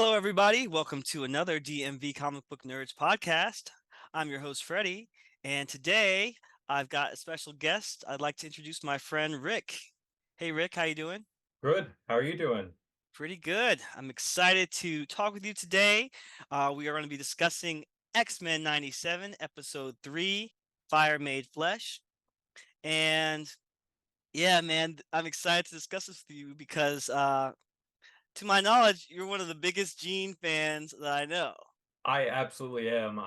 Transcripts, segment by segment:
Hello, everybody. Welcome to another DMV Comic Book Nerds podcast. I'm your host, Freddie, and today I've got a special guest. I'd like to introduce my friend Rick. Hey, Rick, how you doing? Good. How are you doing? Pretty good. I'm excited to talk with you today. We are going to be discussing X-Men 97, Episode 3, Fire Made Flesh. And yeah, man, I'm excited to discuss this with you because, to my knowledge, you're one of the biggest Jean fans that I know. I absolutely am.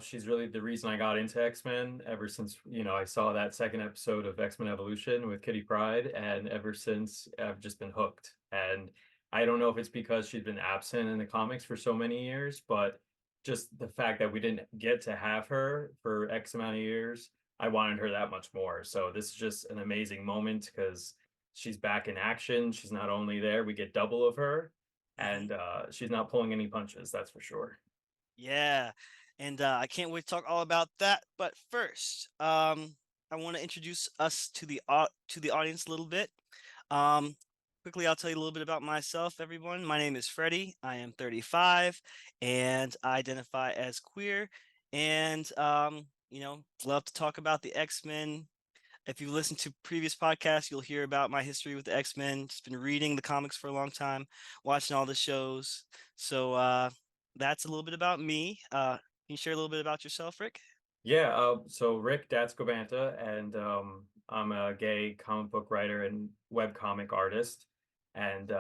She's really the reason I got into X-Men ever since, I saw that second episode of X-Men Evolution with Kitty Pryde, and ever since I've just been hooked. And I don't know if it's because she's been absent in the comics for so many years, but just the fact that we didn't get to have her for X amount of years, I wanted her that much more. So this is just an amazing moment because she's back in action. She's not only there, we get double of her, Mhm. and she's not pulling any punches, that's for sure. Yeah, and I can't wait to talk all about that. But first, I want to introduce us to the audience a little bit. Um, Quickly, I'll tell you a little bit about myself. Everyone, my name is Freddie. I am 35, and I identify as queer. And love to talk about the X-Men. If you listen to previous podcasts, you'll hear about my history with the X-Men. Just been reading the comics for a long time, watching all the shows. So that's a little bit about me. Can you share a little bit about yourself, Rick? Yeah, so Rick Datscobanta, and I'm a gay comic book writer and webcomic artist. And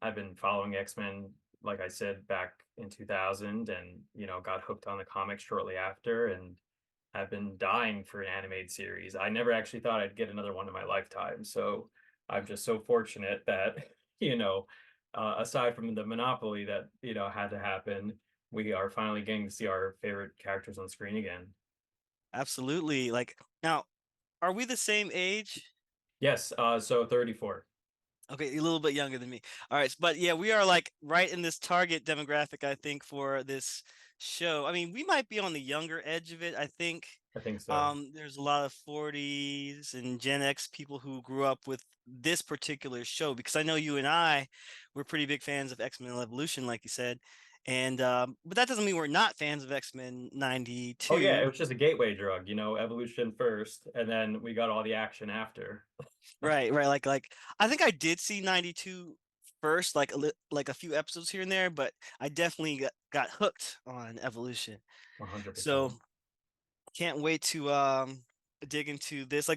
I've been following X-Men, like I said, back in 2000, and got hooked on the comics shortly after, and I've been dying for an animated series. I never actually thought I'd get another one in my lifetime. So I'm just so fortunate that, you know, aside from the monopoly that, had to happen, we are finally getting to see our favorite characters on screen again. Absolutely. Like now, are we the same age? Yes, so 34. Okay, a little bit younger than me. All right, but yeah, we are like right in this target demographic, I think, for this show. I mean, we might be on the younger edge of it. I think I think so. there's a lot of 40s and Gen X people who grew up with this particular show because I know you and I were pretty big fans of X-Men Evolution, like you said. And but that doesn't mean we're not fans of X-Men Oh yeah, it 92. was just a gateway drug, evolution first, and then we got all the action after. Right, right. Like I think I did see 92 first, like a few episodes here and there, but I definitely got hooked on Evolution. So 100%. can't wait to dig into this.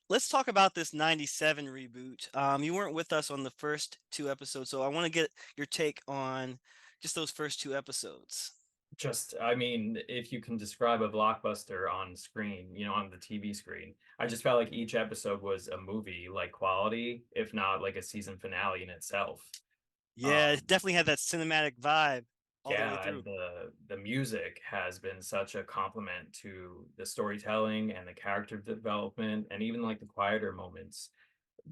Let's talk about this 97 reboot. You weren't with us on the first two episodes, so I want to get your take on just those first two episodes. Just, I mean, if you can describe a blockbuster on screen, on the TV screen, I just felt like each episode was a movie like quality, if not like a season finale in itself. Yeah, Um, it definitely had that cinematic vibe all the way yeah, and through. the music has been such a compliment to the storytelling and the character development, and even like the quieter moments.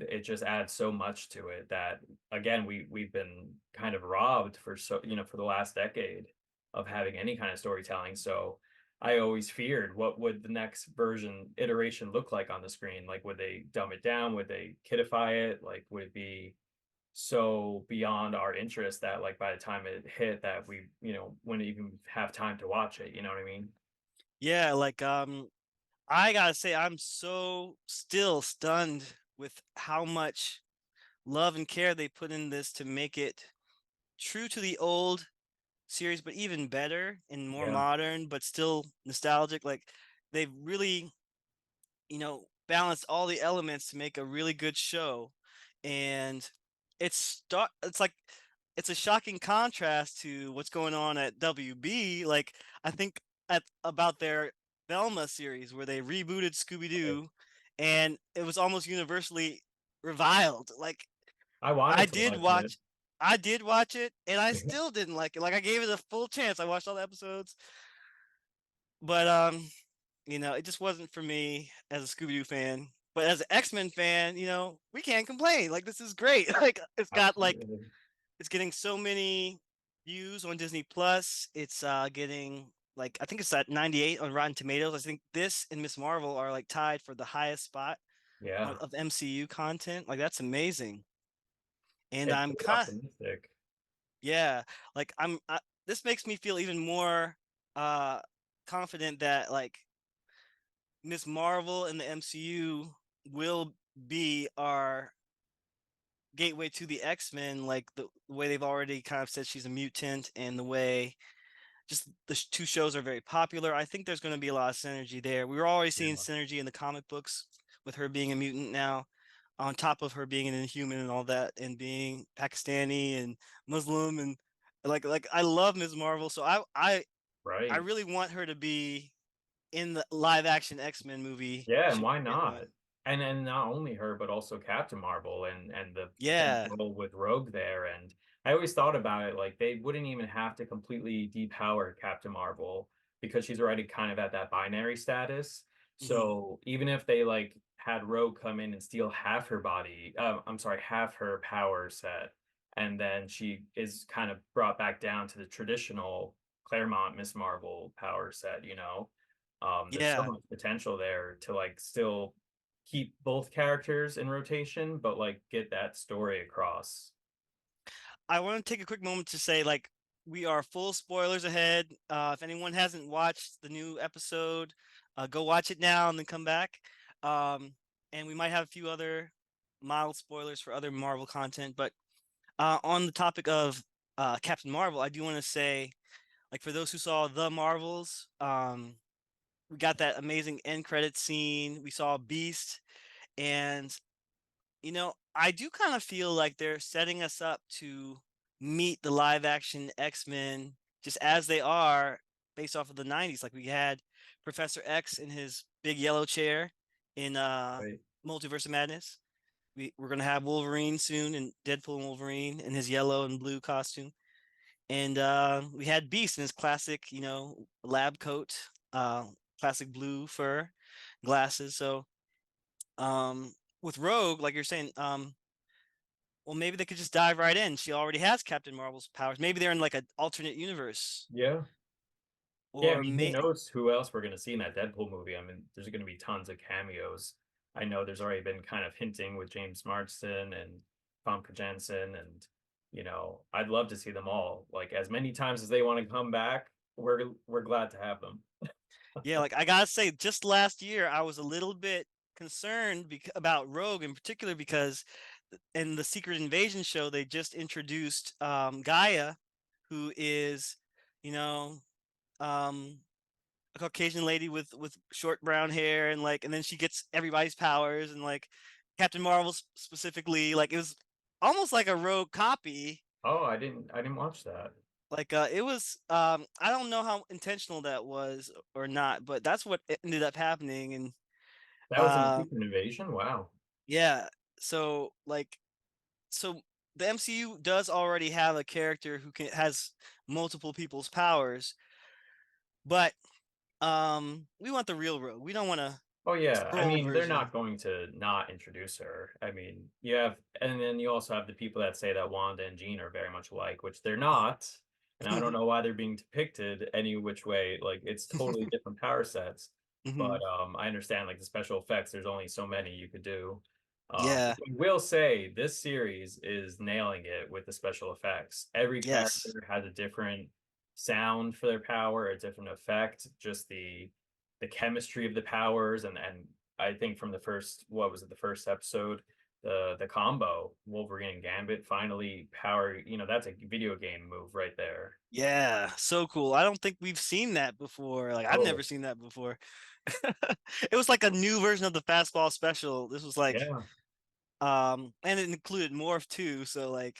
It just adds so much to it that, again, we've been kind of robbed for for the last decade of having any kind of storytelling. So I always feared, what would the next version iteration look like on the screen? Like, would they dumb it down? Would they kidify it? Like, would it be so beyond our interest that, like, by the time it hit, that we wouldn't even have time to watch it? You know what I mean? Yeah, I gotta say, I'm so still stunned with how much love and care they put in this to make it true to the old series, but even better and more Yeah, modern, but still nostalgic. Like they've really, balanced all the elements to make a really good show. And it's like it's a shocking contrast to what's going on at WB. Like I think at about their Velma series where they rebooted Scooby right. Doo, and it was almost universally reviled. Like I I wanted to did like it. watch, I did watch it, and I still didn't like it. Like I gave it a full chance. I watched all the episodes, but it just wasn't for me as a Scooby Doo fan. But as an X-Men fan, we can't complain. Like this is great. Like Absolutely. it's getting so many views on Disney Plus. It's getting like I think it's at 98 on Rotten Tomatoes. I think this and Miss Marvel are like tied for the highest spot Yeah. of MCU content. Like that's amazing. And It's I'm very kind of optimistic. Yeah, like this makes me feel even more uh confident that like Miss Marvel and the MCU will be our gateway to the X-Men, like the way they've already kind of said she's a mutant, and the way just the two shows are very popular. I think there's going to be a lot of synergy there. We were already seeing Yeah. synergy in the comic books with her being a mutant now, on top of her being an Inhuman and all that, and being Pakistani and Muslim, and like I love Ms. Marvel, so I Right. really want her to be in the live action X-Men movie Yeah, and should why we get not? one. And not only her, but also Captain Marvel and the Yeah. potential with Rogue there. And I always thought about it like they wouldn't even have to completely depower Captain Marvel because she's already kind of at that binary status. Hmm. So even if they like had Rogue come in and steal half her body, I'm sorry, half her power set, and then she is kind of brought back down to the traditional Claremont Miss Marvel power set, you know. There's so Yeah. much potential there to like still keep both characters in rotation, but like get that story across. I want to take a quick moment to say, like, we are full spoilers ahead. If anyone hasn't watched the new episode, go watch it now and then come back. Um, and we might have a few other mild spoilers for other Marvel content. But on the topic of Captain Marvel, I do want to say, like, for those who saw The Marvels, we got that amazing end credit scene. We saw Beast, and I do kind of feel like they're setting us up to meet the live action X-Men just as they are based off of the 90s. Like we had Professor X in his big yellow chair in Right. Multiverse of Madness. We're gonna have Wolverine soon and Deadpool and Wolverine in his yellow and blue costume. And we had Beast in his classic, lab coat, classic blue fur, glasses. So with Rogue, like you're saying, well, maybe they could just dive right in. She already has Captain Marvel's powers. Maybe they're in like an alternate universe, Yeah. Yeah, I or mean, who knows who else we're gonna see in that Deadpool movie? I mean, there's gonna be tons of cameos. I know there's already been kind of hinting with James Marsden and Famke Janssen, and I'd love to see them all. Like as many times as they want to come back, we're glad to have them. yeah, like I gotta say, just last year I was a little bit concerned about Rogue in particular because in the Secret Invasion show they just introduced Gaia, who is, you know, um, a Caucasian lady with short brown hair, and like, and then she gets everybody's powers, and like Captain Marvel specifically, like it was almost like a Rogue copy. Oh, I didn't watch that. Like it was I don't know how intentional that was or not, but that's what ended up happening. And That was in a uh Secret Invasion? Wow. yeah, so like, so the MCU does already have a character who has multiple people's powers, but we want the real Rogue. We don't want a Oh yeah, I scroll mean, they're not version. going to not introduce her. I mean, and then you also have the people that say that Wanda and Jean are very much alike, which they're not. And I don't know why they're being depicted any which way. Like it's totally different power sets. Hmm. But I understand like the special effects, there's only so many you could do. Yeah. I will say this series is nailing it with the special effects. Every Yes. character has a different sound for their power, a different effect, just the chemistry of the powers, and I think from the first, what was it, the first episode, the combo Wolverine and Gambit finally power, that's a video game move right there. Yeah. So cool. I don't think we've seen that before. Like I've never Oh, seen that before. It was like a new version of the fastball special. This was like yeah. and it included Morph too, so like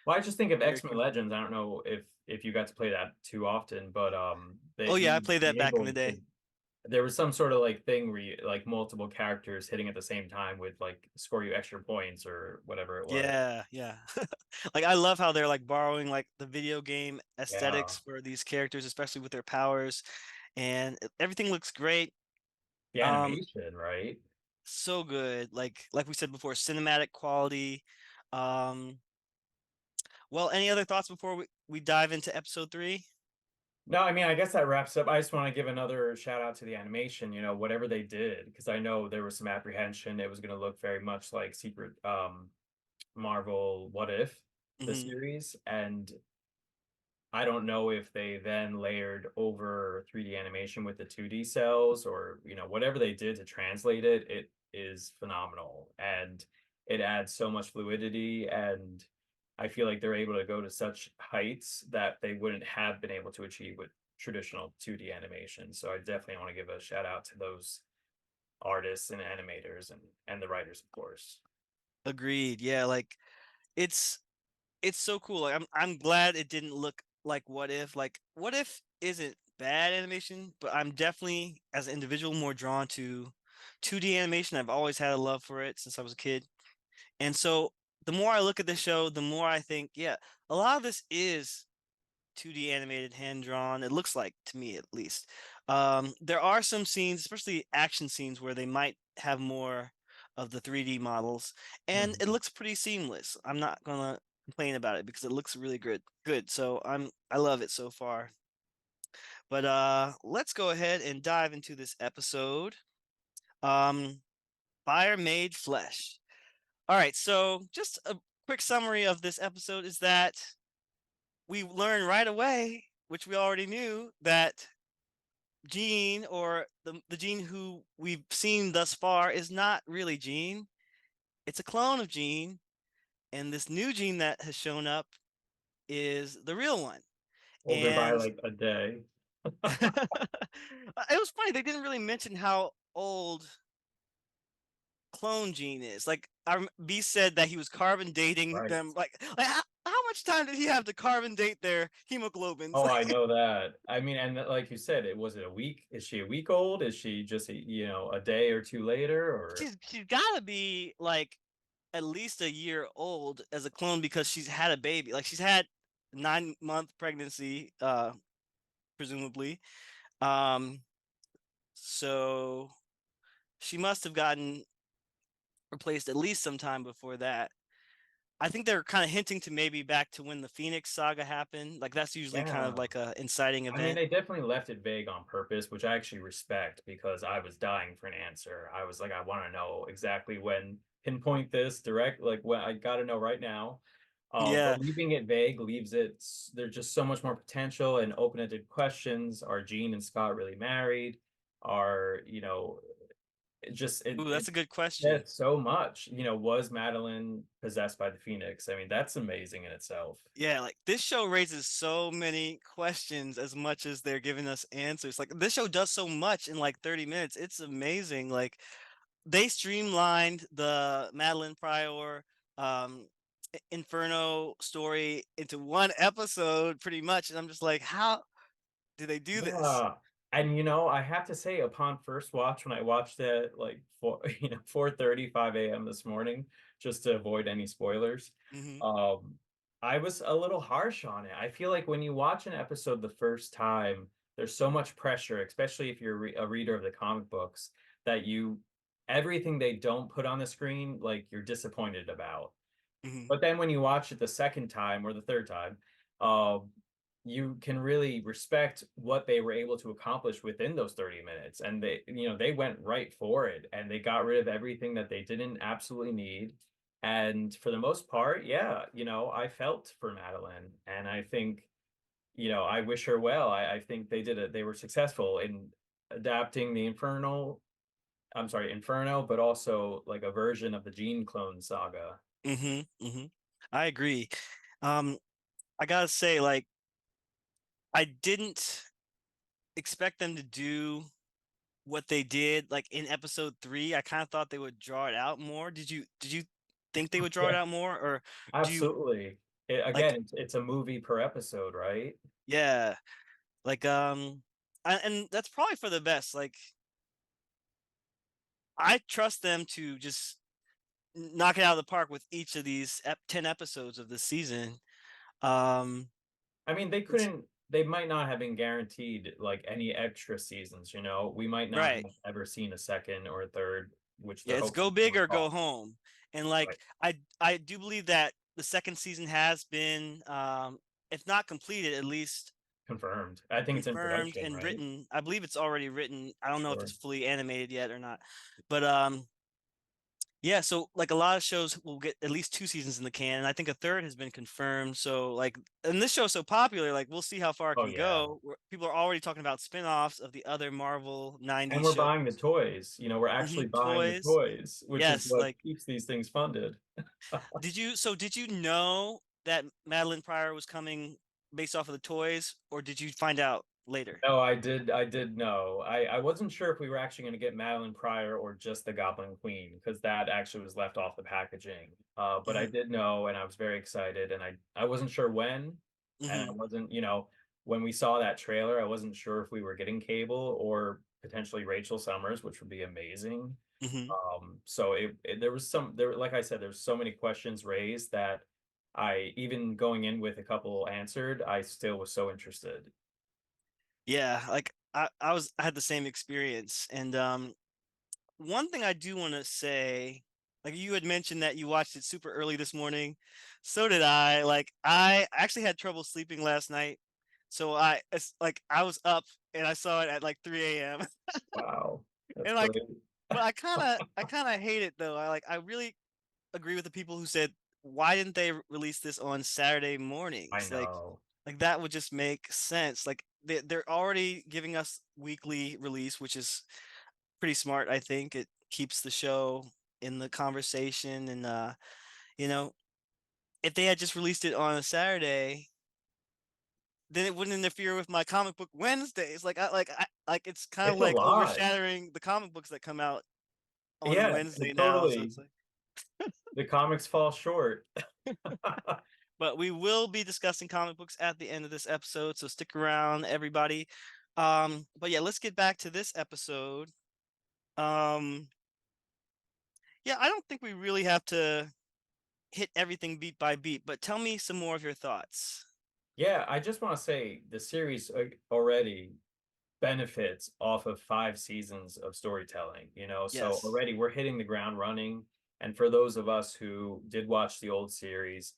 Well, I just think of very X-Men cool. Legends. I don't know if you got to play that too often, but Oh that yeah, I you played that be back in able the to, day. there was some sort of like thing where you like multiple characters hitting at the same time would like score you extra points or whatever it was. Yeah, yeah. Like I love how they're like borrowing like the video game Yeah. aesthetics for these characters, especially with their powers, and everything looks great. The Um, animation, right? so good. Like we said before, cinematic quality. Um, well, any other thoughts before we dive into episode 3? No, I mean, I guess that wraps up. I just want to give another shout out to the animation, whatever they did, because I know there was some apprehension it was going to look very much like Secret Marvel What If, the Hmm. series. And I don't know if they then layered over 3D animation with the 2D cells or, whatever they did to translate it, it is phenomenal. And it adds so much fluidity. And I feel like they're able to go to such heights that they wouldn't have been able to achieve with traditional 2D animation. So I definitely want to give a shout out to those artists and animators and the writers, of course. Agreed. Yeah, like it's it's so cool. Like I'm glad it didn't look like What If. Like What If isn't bad animation, but I'm definitely as an individual more drawn to 2D animation. I've always had a love for it since I was a kid. And so the more I look at the show, the more I think, yeah, a lot of this is 2D animated, hand drawn. It looks like to me, at least. There are some scenes, especially action scenes, where they might have more of the 3D models, and it Mhm. looks pretty seamless. I'm not gonna complain about it because it looks really good. Good. So I love it so far. But let's go ahead and dive into this episode. Um, Fire Made Flesh. All right. So just a quick summary of this episode is that we learn right away, which we already knew, that Jean, or the Jean who we've seen thus far, is not really Jean. It's a clone of Jean, and this new Jean that has shown up is the real one. Older by And like a day. it was funny, they didn't really mention how old clone Jean is. Like B said that he was carbon dating Right. them. Like how much time did he have to carbon date their hemoglobins? Oh, I know that. I mean, and like you said, was it a week? Is she a week old? Is she just a day or two later? Or She's got to be like at least a year old as a clone because she's had a baby. Like she's had 9 month pregnancy, presumably. Um, so she must have gotten replaced at least sometime before that. I think they're kind of hinting to maybe back to when the Phoenix saga happened. Like that's usually kind of yeah. like a inciting I mean, event. they definitely left it vague on purpose, which I actually respect because I was dying for an answer. I was like, I want to know exactly when, pinpoint this direct, like when I got to know right now. Yeah. But leaving it vague leaves there's just so much more potential and open-ended questions. Are Gene and Scott really married? Are, it just Ooh, it that's a good question. says so much. Was Madeline possessed by the Phoenix? I mean, that's amazing in itself. Yeah, like this show raises so many questions as much as they're giving us answers. Like this show does so much in like 30 minutes. It's amazing. Like they streamlined the Madeline Pryor Inferno story into one episode pretty much. And I'm just like, how do they do this? Yeah. And I have to say, upon first watch, when I watched it like 4:35 a.m. this morning, just to avoid any spoilers, Hmm. um, I was a little harsh on it. I feel like when you watch an episode the first time, there's so much pressure, especially if you're a reader of the comic books, that everything they don't put on the screen, like you're disappointed about. Hmm. But then when you watch it the second time or the third time, uh, you can really respect what they were able to accomplish within those 30 minutes. And they went right for it and they got rid of everything that they didn't absolutely need. And for the most part, yeah, I felt for Madeline. And I think, I wish her well. I think they were successful in adapting the Inferno, but also like a version of the Gene Clone saga. Hmm. Hmm. I agree. Um, I gotta say, like, I didn't expect them to do what they did like in episode 3. I kind of thought they would draw it out more. Did you think they would draw it Yeah. out more, or do you Absolutely. like, Again, it's a movie per episode, right? yeah, like and that's probably for the best. Like I trust them to just knock it out of the park with each of these 10 episodes of this season. Um I mean, it's they might not have been guaranteed like any extra seasons, We might not right. have ever seen a second or a third, which Yeah, they're it's hoping go to big pull or off. go home. And Right. like I do believe that the second season has been if not completed, at least Confirmed. I think it's in confirmed production, and right? written. I believe it's already written. I don't know if it's Sure. fully animated yet or not. But Yeah, so like a lot of shows will get at least 2 seasons in the can, and I think a third has been confirmed. So like, and this show's so popular, like we'll see how far it Oh can yeah. go. People are already talking about spin-offs of the other Marvel And 90s we're shows. buying the toys. We're actually buying the Toys. toys, which is Yes, what like keeps these things funded. did you know that Madeline Pryor was coming based off of the toys, or did you find out later? No, I did know. I wasn't sure if we were actually going to get Madeline Pryor or just the Goblin Queen, because that actually was left off the packaging. But I Hmm. did know, and I was very excited, and I wasn't sure when, and I Hmm. wasn't, when we saw that trailer, I wasn't sure if we were getting cable or potentially Rachel Summers, which would be amazing. Hmm. So there was like I said, there's so many questions raised that I, even going in with a couple answered, I still was so interested. Yeah, like I had the same experience, and one thing I do want to say, like you had mentioned that you watched it super early this morning. So did I. Like I actually had trouble sleeping last night. So it's like I was up and I saw it at like 3 a.m. Wow, that's And like, great. but I kind of hate it though. I really agree with the people who said, why didn't they release this on Saturday I mornings? know. Like that would just make sense. Like they're already giving us weekly release, which is pretty smart, I think. It keeps the show in the conversation, and you know, if they had just released it on a Saturday, then it wouldn't interfere with my comic book Wednesdays. Like it's kind of It's a like lot. overshadowing the comic books that come out on Yeah, Wednesday now. So totally. it's like, The comics fall short. but we will be discussing comic books at the end of this episode, so stick around, everybody. But yeah, let's get back to this episode. Um, yeah, I don't think we really have to hit everything beat by beat, but tell me some more of your thoughts. Yeah, I just want to say the series already benefits off of 5 seasons of storytelling, so Yes. already we're hitting the ground running. And for those of us who did watch the old series,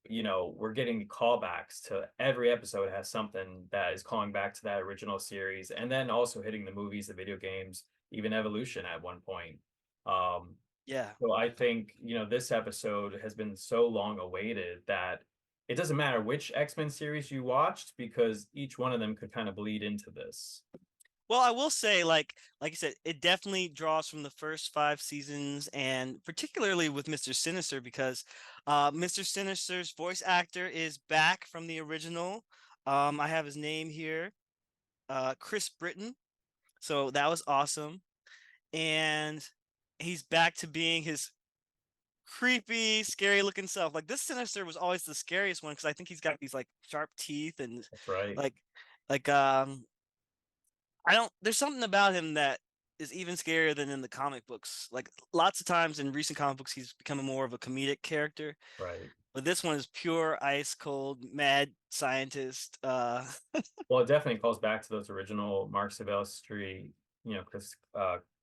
we're getting callbacks to every episode has something that is calling back to that original series, and then also hitting the movies, the video games, even Evolution at one point. Um, Yeah. so I think, this episode has been so long awaited that it doesn't matter which X-Men series you watched, because each one of them could kind of bleed into this. Well, I will say, like you said, it definitely draws from the first 5 seasons, and particularly with Mr. Sinister, because Mr. Sinister's voice actor is back from the original. I have his name here, Chris Britton. So that was awesome, and he's back to being his creepy, scary looking self. Like this Sinister was always the scariest one because I think he's got these like sharp teeth and That's right. like like I don't there's something about him that is even scarier than in the comic books. Like lots of times in recent comic books he's become more of a comedic character, Right. but this one is pure ice cold mad scientist. Well, it definitely calls back to those original Mark Silvestri, Chris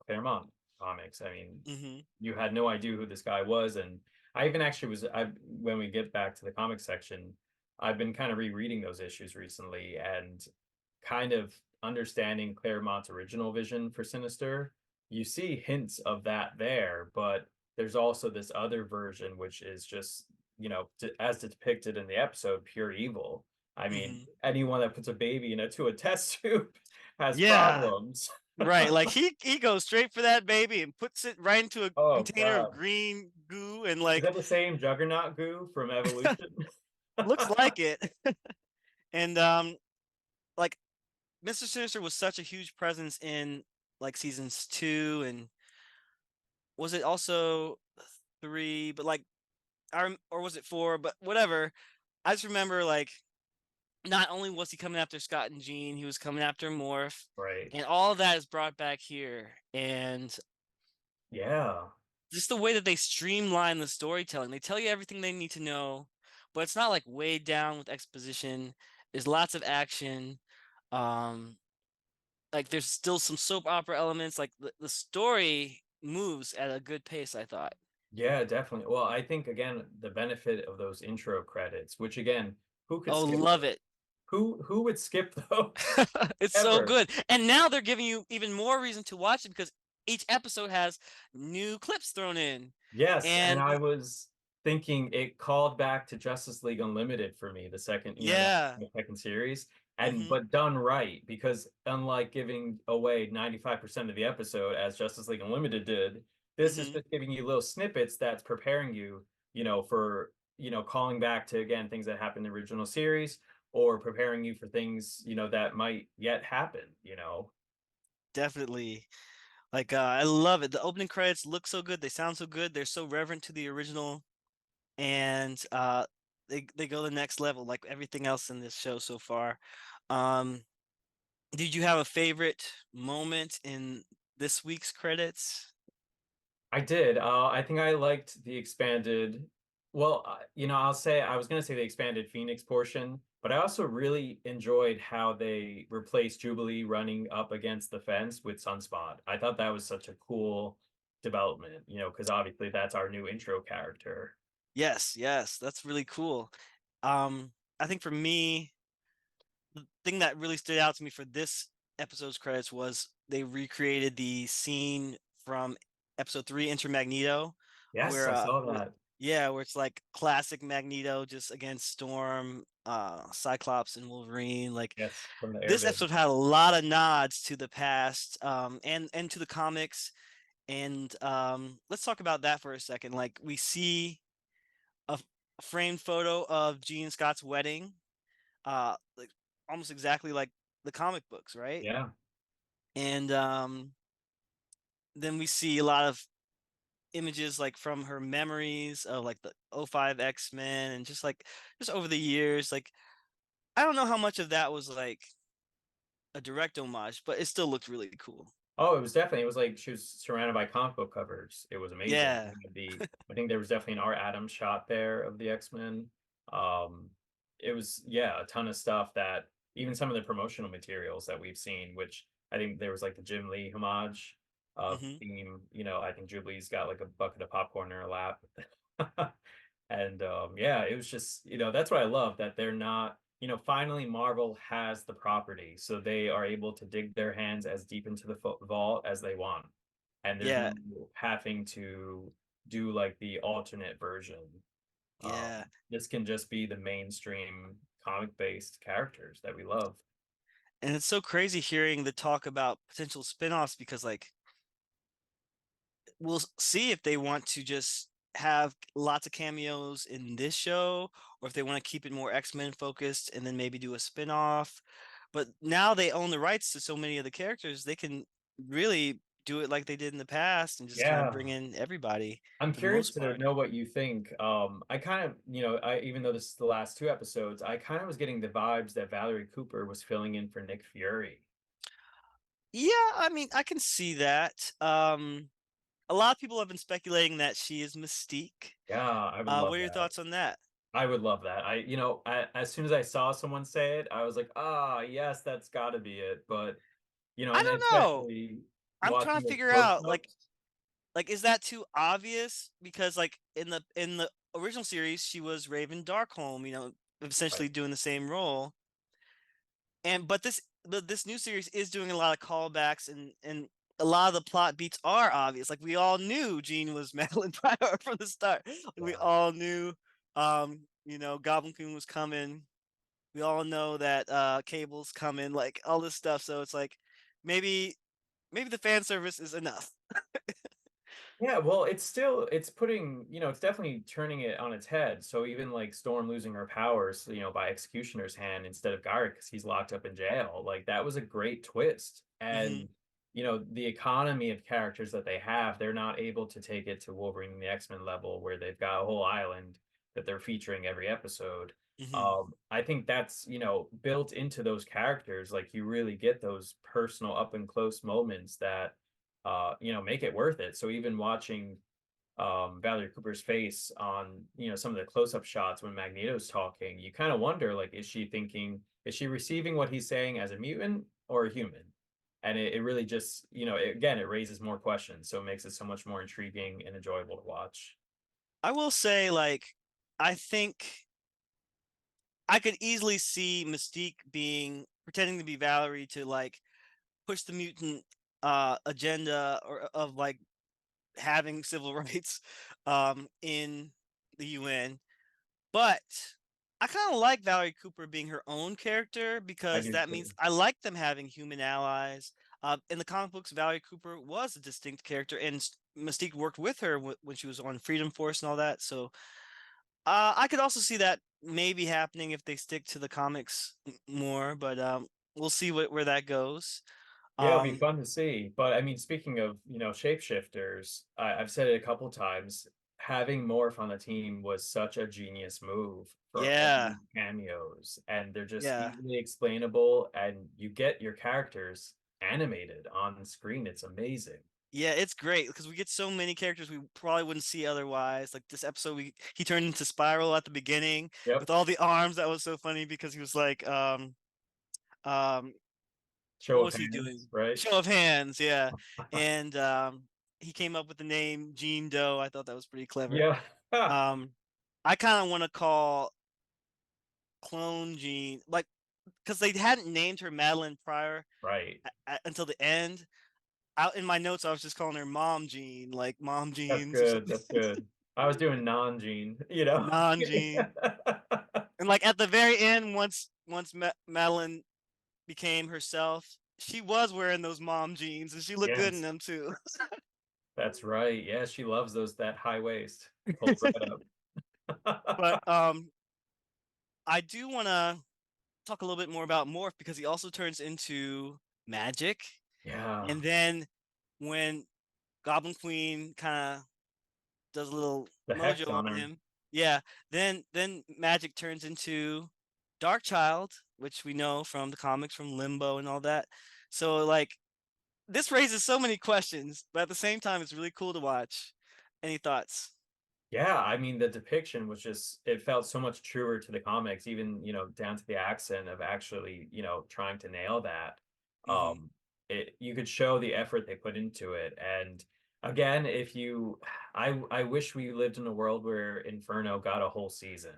Claremont comics. I mean, Mhm. you had no idea who this guy was, and I even actually I when we get back to the comic section, I've been kind of rereading those issues recently and kind of understanding Claremont's original vision for Sinister. You see hints of that there, but there's also this other version which is just, as depicted in the episode, pure evil. I mean, Mhm. anyone that puts a baby into a test tube has Yeah. problems. Right, like he goes straight for that baby and puts it right into a Oh container of God. green goo and Is like that the same Juggernaut goo from Evolution? looks like it. And like Mr. Sinister was such a huge presence in like seasons 2, and was it also 3, but like or was it 4, but whatever. I just remember like not only was he coming after Scott and Jean, he was coming after Morph, Right. and all of that is brought back here. And Yeah. just the way that they streamline the storytelling. They tell you everything they need to know, but it's not like weighed down with exposition. There's lots of action. Um, like there's still some soap opera elements. Like the story moves at a good pace, I thought. Yeah, definitely. Well, I think again, the benefit of those intro credits, which again, who could Oh, skip love those? it. Who would skip those It's so ever? good. And now they're giving you even more reason to watch it because each episode has new clips thrown in. Yes, and And I was thinking it called back to Justice League Unlimited for me, the second, yeah. the second series, and Mhm. but done right, because unlike giving away 95% of the episode as Justice League Unlimited did, this is Mhm. just giving you little snippets that's preparing you, for, calling back to again things that happened in the original series or preparing you for things, that might yet happen. Definitely. Like, I love it. The opening credits look so good. They sound so good. They're so reverent to the original, and they go the next level, like everything else in this show so far. Um, did you have a favorite moment in this week's credits? I did. I think I liked the expanded. Well, I'll say I was going to say the expanded Phoenix portion, but I also really enjoyed how they replaced Jubilee running up against the fence with Sunspot. I thought that was such a cool development, because obviously that's our new intro character. Yes, yes, that's really cool. I think for me, the thing that really stood out to me for this episode's credits was they recreated the scene from episode 3, Enter Magneto, Yes, where I saw that. yeah, where it's like classic Magneto just against Storm, Cyclops, and Wolverine. Like Yes, from the this airbase. episode had a lot of nods to the past, and to the comics. And let's talk about that for a second. Like we see a framed photo of Jean Scott's wedding, like almost exactly like the comic books, right? Yeah. And then we see a lot of images like from her memories of like the '05 X-Men, and just over the years. Like I don't know how much of that was like a direct homage, but it still looked really cool. Oh, it was like she was surrounded by comic book covers. It was amazing. Yeah. I think there was definitely an Art Adams shot there of the X-Men. Um, it was, yeah, a ton of stuff that even some of the promotional materials that we've seen, which I think there was like the Jim Lee homage Hmm. theme. I think Jubilee's got like a bucket of popcorn in her lap. And yeah, it was just, that's what I love, that they're not, finally Marvel has the property, so they are able to dig their hands as deep into the vault as they want. And there's Yeah. no having to do like the alternate version. Yeah. This can just be the mainstream comic-based characters that we love. And it's so crazy hearing the talk about potential spin-offs because like we'll see if they want to just have lots of cameos in this show, or if they want to keep it more X-Men focused and then maybe do a spin-off. But now they own the rights to so many of the characters, they can really do it like they did in the past and just kind of Yeah. bring in everybody I'm for the curious most to part. know what you think. I kind of, I even though this is the last two episodes, I kind of was getting the vibes that Valerie Cooper was filling in for Nick Fury. Yeah, I mean, I can see that. A lot of people have been speculating that she is Mystique. Yeah, I would What love are your that. thoughts on that? I would love that. As soon as I saw someone say it, I was like, ah, yes, that's got to be it. But, I and don't know. especially I'm trying watching to those figure out close-ups, like is that too obvious? Because like in the original series, she was Raven Darkholme, essentially like, doing the same role. And but this new series is doing a lot of callbacks, and a lot of the plot beats are obvious. Like we all knew Jean was Madeline Pryor from the start. Like, we yeah. all knew Goblin Queen was coming. We all know that Cable's coming, like all this stuff. So it's like maybe maybe the fan service is enough. Yeah, well, it's putting, it's definitely turning it on its head. So even like Storm losing her powers, by Executioner's hand instead of Garrett because he's locked up in jail, like that was a great twist. Hmm. And the economy of characters that they have, they're not able to take it to Wolverine and the X-Men level where they've got a whole island that they're featuring every episode. Hmm. I think that's, built into those characters. Like you really get those personal up and close moments that make it worth it. So even watching Valerie Cooper's face on, some of the close-up shots when Magneto's talking, you kind of wonder, like, is she receiving what he's saying as a mutant or a human? And it really just, again, it raises more questions. So it makes it so much more intriguing and enjoyable to watch. I will say, like, I think I could easily see Mystique being pretending to be Valerie to like push the mutant agenda or of like having civil rights in the UN. But I kind of like Valerie Cooper being her own character I because do that means too. I like them having human allies. In the comic books, Valerie Cooper was a distinct character, and Mystique worked with her when she was on Freedom Force and all that. So I could also see that maybe happening if they stick to the comics more, but we'll see where that goes. Yeah, it'll be Um, fun to see. But I mean, speaking of, shapeshifters, I've said it a couple times. Having Morph on the team was such a genius move for all yeah, these cameos, and they're just yeah. easily explainable, and you get your characters animated on screen. It's amazing. Yeah, it's great because we get so many characters we probably wouldn't see otherwise. Like this episode, he turned into Spiral at the beginning Yep. with all the arms. That was so funny because he was like, um, Show what of was he hands, doing? right? Show of hands, yeah. And he came up with the name Gene Doe. I thought that was pretty clever. Yeah. Um, I kind of want to call Clone Gene like because they hadn't named her Madeline Pryor Right. until the end. Out in my notes, I was just calling her Mom Jean, like Mom That's Jeans or good. something. That's good. I was doing non-gene, you know? Non Jean. And like at the very end, once Madeline became herself, she was wearing those mom jeans, and she looked good in Yes. them too. That's right. Yeah, she loves that high waist. Pulled right But up. I do want to talk a little bit more about Morph because he also turns into magic, Yeah. and then when Goblin Queen kind of does a little The hex mojo on on her. him, yeah, then magic turns into Dark Child, which we know from the comics, from Limbo and all that. So like this raises so many questions, but at the same time, it's really cool to watch. Any thoughts? Yeah, I mean the depiction was just it felt so much truer to the comics, even, down to the accent of actually, trying to nail that. Hmm. Um you could show the effort they put into it. And again, if you I wish we lived in a world where Inferno got a whole season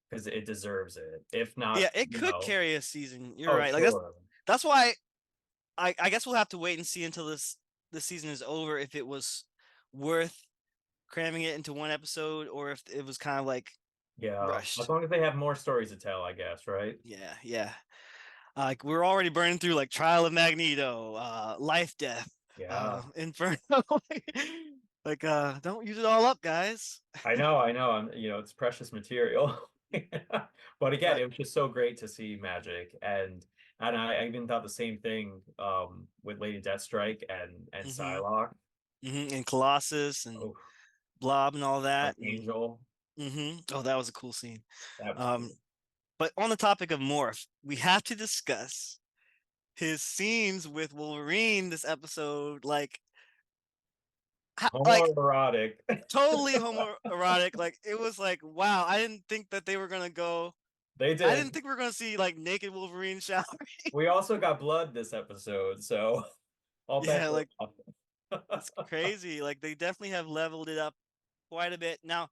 because it deserves it. If Yeah, not, it could carry a season. You're oh right. Like sure. that's why I guess we'll have to wait and see until this season is over if it was worth cramming it into one episode or if it was kind of like Yeah. As rushed. long as they have more stories to tell, I guess, right? Yeah, yeah. Like we're already burning through like Trial of Magneto, Life Death, Yeah. Inferno. Like don't use it all up, guys. I know. It's precious material. But again, But it was just so great to see Magic, and I even thought the same thing with Lady Deathstrike and hmm Psylocke. and Colossus and Oh, Blob and all that. And Archangel. oh, that was a cool scene. That was Um, cool. but on the topic of Morph, we have to discuss his scenes with Wolverine this episode. Like Homoerotic. totally homoerotic. Like it was like, wow, I didn't think that they were gonna go. They I didn't did. think we were gonna see like naked Wolverine shower. We also got blood this episode, so all bets Yeah, are like off. it's crazy. Like they definitely have leveled it up quite a bit. Now,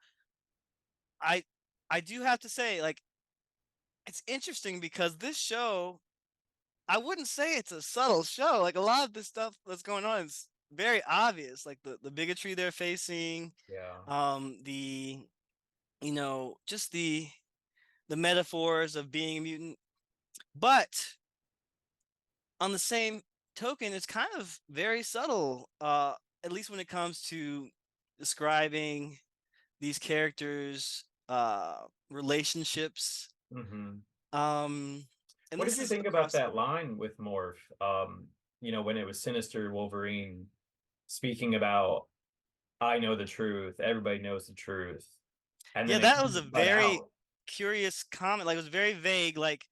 I I do have to say, like, it's interesting because this show, I wouldn't say it's a subtle show. Like a lot of this stuff that's going on is very obvious. Like the bigotry they're facing, Yeah. the just the metaphors of being a mutant. But on the same token, it's kind of very subtle. At least when it comes to describing these characters' relationships. hmm Um, and What did this you is think about across the that board. line with Morph? When it was Sinister Wolverine speaking about I know the truth, everybody knows the truth. And Yeah, then it that kind was a of cut very out. curious comment. Like it was very vague. Like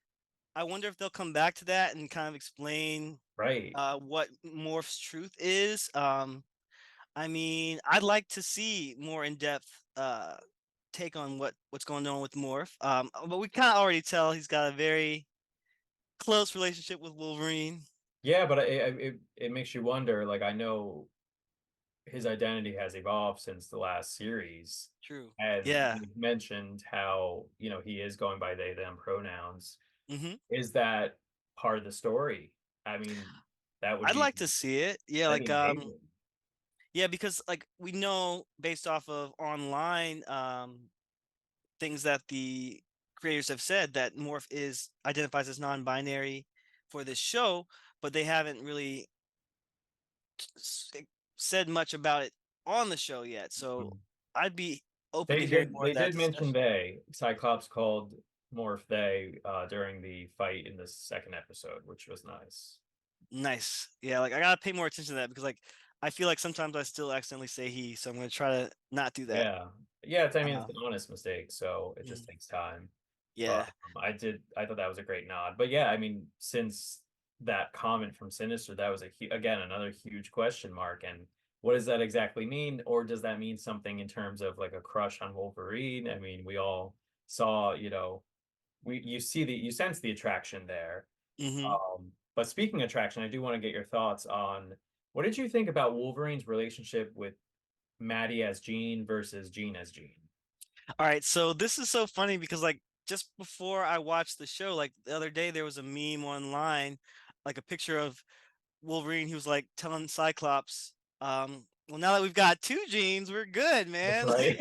I wonder if they'll come back to that and kind of explain Right. what Morph's truth is. I mean, I'd like to see more in depth take on what's going on with Morph. But we kind of already tell he's got a very close relationship with Wolverine. Yeah, but it makes you wonder, like I know his identity has evolved since the last series. True. And Yeah. you mentioned how, he is going by they, them pronouns. Hmm. Is that part of the story? I mean, that would I'd be like to see it. Yeah, that'd like be amazing. Yeah, because like we know based off of online things that the creators have said that Morph is identifies as non-binary for this show, but they haven't really s- said much about it on the show yet. So Mhm. I'd be open They to hearing did more of they that did mention discussion. they. Cyclops called Morph they during the fight in the second episode, which was nice. Nice. Yeah, like I gotta pay more attention to that because like I feel like sometimes I still accidentally say he, so I'm gonna try to not do that. Yeah. Yeah, I mean it's Uh, an honest mistake, so it just mm, takes time. But yeah. I thought that was a great nod. But yeah, I mean, since that comment from Sinister, that was again another huge question mark. And what does that exactly mean? Or does that mean something in terms of like a crush on Wolverine? I mean, we all saw, you sense the attraction there. Hmm. But speaking of attraction, I do want to get your thoughts on what did you think about Wolverine's relationship with Maddie as Jean versus Jean as Jean? All right, so this is so funny because like just before I watched the show, like the other day there was a meme online, like a picture of Wolverine. He was like telling Cyclops, well now that we've got two genes, we're good, That's man. right.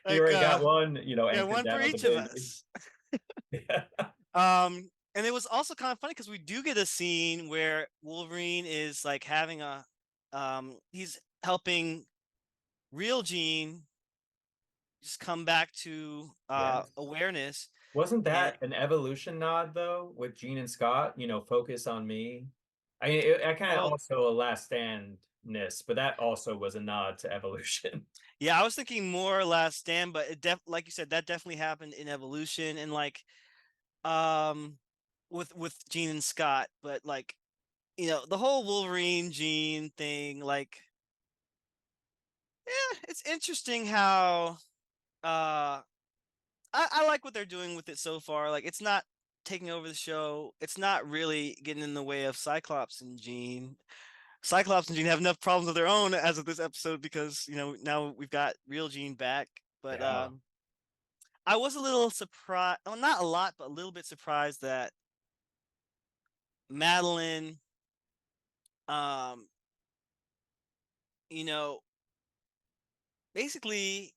He Like already got one, yeah, anchored one for down on the each of baby. us. Yeah. And it was also kind of funny because we do get a scene where Wolverine is like having a he's helping real Jean just come back to Yes. awareness. Wasn't And that an evolution nod though, with Gene and Scott? Focus on me. I mean, I kind of oh also a last stand-ness, but that also was a nod to evolution. yeah, I was thinking more Last Stand, but like you said, that definitely happened in Evolution and like um with Jean and Scott, but like the whole Wolverine Jean thing, like it's interesting how uh I like what they're doing with it so far. Like it's not taking over the show. It's not really getting in the way of Cyclops and Jean. Cyclops and Jean have enough problems of their own as of this episode because now we've got real Jean back. But Yeah. I was a little surprised. Well, not a lot, but a little bit surprised that Madeline, um, you know, basically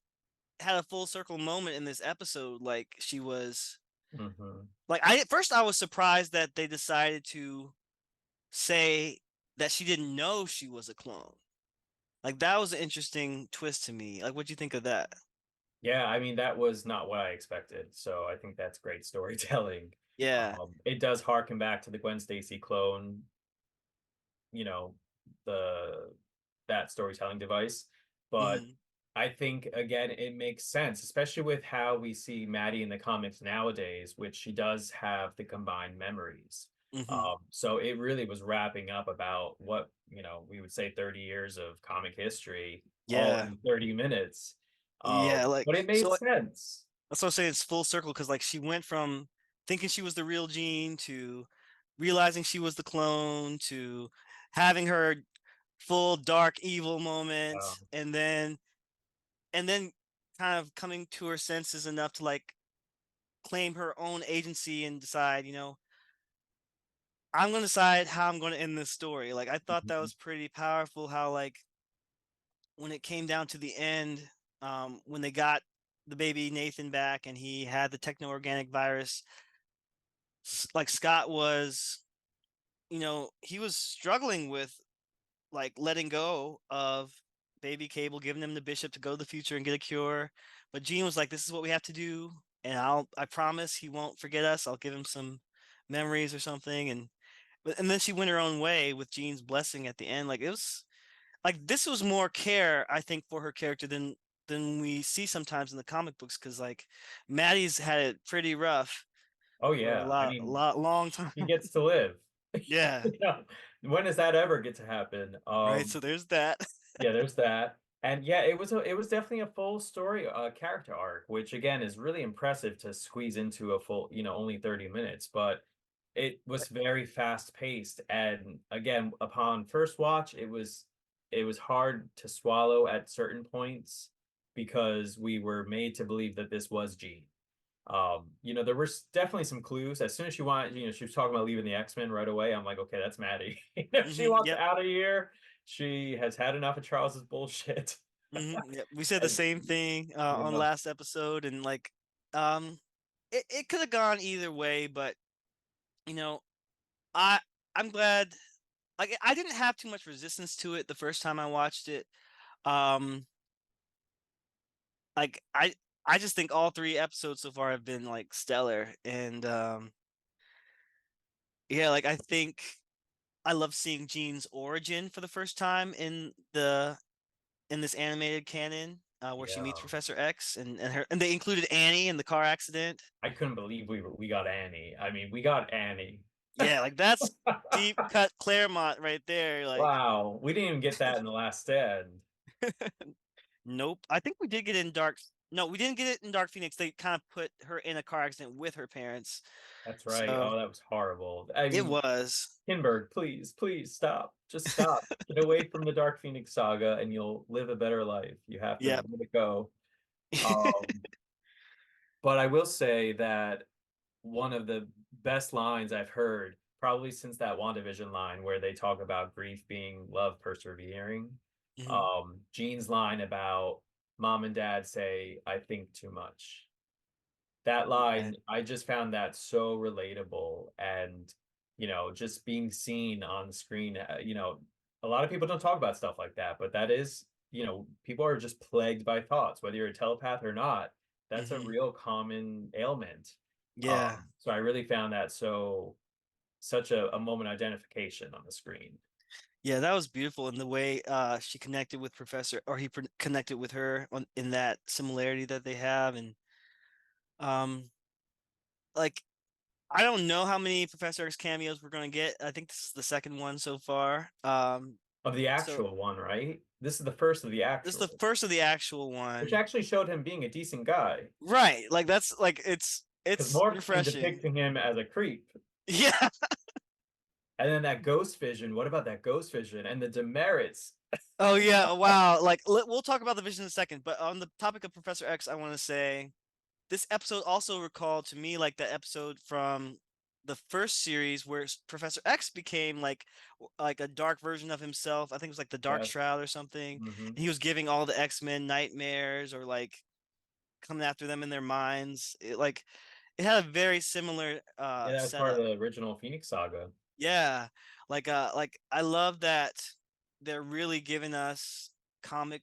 had a full circle moment in this episode. Like she was Hmm. like I at first I was surprised that they decided to say that she didn't know she was a clone. Like that was an interesting twist to me. Like what do you think of that? Yeah, I mean, that was not what I expected. So I think that's great storytelling. Yeah. It does harken back to the Gwen Stacy clone, you know, the that storytelling device. But Hmm. I think again it makes sense, especially with how we see Maddie in the comics nowadays, which she does have the combined memories. Hmm. So it really was wrapping up about what we would say 30 years of comic history all Yeah. in 30 minutes. Yeah. Like But it made so sense. that's what I'm saying. It's full circle because like she went from thinking she was the real Jean to realizing she was the clone to having her full dark evil moment Uh, and then kind of coming to her senses enough to like claim her own agency and decide, I'm gonna decide how I'm gonna end this story. Like I thought that was pretty powerful how like when it came down to the end, when they got the baby Nathan back and he had the techno organic virus, like Scott was, he was struggling with like letting go of baby Cable, giving him the bishop to go to the future and get a cure. But Jean was like, "This is what we have to do, and I promise he won't forget us. I'll give him some memories or something." And then she went her own way with Jean's blessing at the end. Like it was like this was more care, I think, for her character than we see sometimes in the comic books. Because like Maddie's had it pretty rough oh for a yeah, I lot, a mean, lot, long time. he gets to live. Yeah, When does that ever get to happen? right. So there's that. Yeah, there's that. And yeah, it was definitely a full story character arc, which again is really impressive to squeeze into a full, only 30 minutes, but it was very fast paced. And again, upon first watch, it was hard to swallow at certain points because we were made to believe that this was Jean. There were definitely some clues. As soon as she was talking about leaving the X-Men right away. I'm like, okay, that's Maddie. She wants Yep. out of here. She has had enough of Charles's bullshit. Yeah, we said the And, same thing on yeah, last episode, and like, um, it could have gone either way, but you know, I I'm glad. Like, I didn't have too much resistance to it the first time I watched it. Um, like I just think all three episodes so far have been like stellar, and yeah, like I think I love seeing Jean's origin for the first time in this animated canon, where she meets yeah. Professor X, and they included Annie in the car accident. I couldn't believe we got Annie. I mean, we got Annie. Yeah, like that's deep cut Claremont right there. Like, Wow, we didn't even get that in the last stand. nope. I think we did get in Dark. No, we didn't get it in Dark Phoenix. They kind of put her in a car accident with her parents. That's right. So Oh, that was horrible. I it mean, was. Kinberg, please, please stop. Just stop. Get away from the Dark Phoenix saga and you'll live a better life. You have to Yep. let it go. Um, but I will say that one of the best lines I've heard, probably since that WandaVision line where they talk about grief being love persevering. Mhm. Jean's line about mom and dad say, I think too much. That Yeah. line, I just found that so relatable and, just being seen on screen, a lot of people don't talk about stuff like that, but that is, people are just plagued by thoughts, whether you're a telepath or not. That's a Mhm. real common ailment. Yeah. So I really found that such a moment of identification on the screen. Yeah, that was beautiful in the way she connected with Professor, or connected with her in that similarity that they have, and um, like I don't know how many Professor X cameos we're gonna get. I think this is the second one so far. Of the So actual one, right? This is the first of the this is the actual, first of the actual which one, actually showed him being a decent guy. right? Like that's like Because it's Morph's been refreshing. depicting him as a creep. Yeah, And then that ghost vision. What about that ghost vision and the demerits? oh yeah, wow. Like we'll talk about the vision in a second, but on the topic of Professor X, I want to say this episode also recalled to me like the episode from the first series where Professor X became like like a dark version of himself. I think it was like the Dark Yes. Shroud or something. Hmm. And he was giving all the X-Men nightmares, or like coming after them in their minds. It had a very similar Yeah, that was part of setup. the original Phoenix Saga. Yeah. Like I love that they're really giving us comic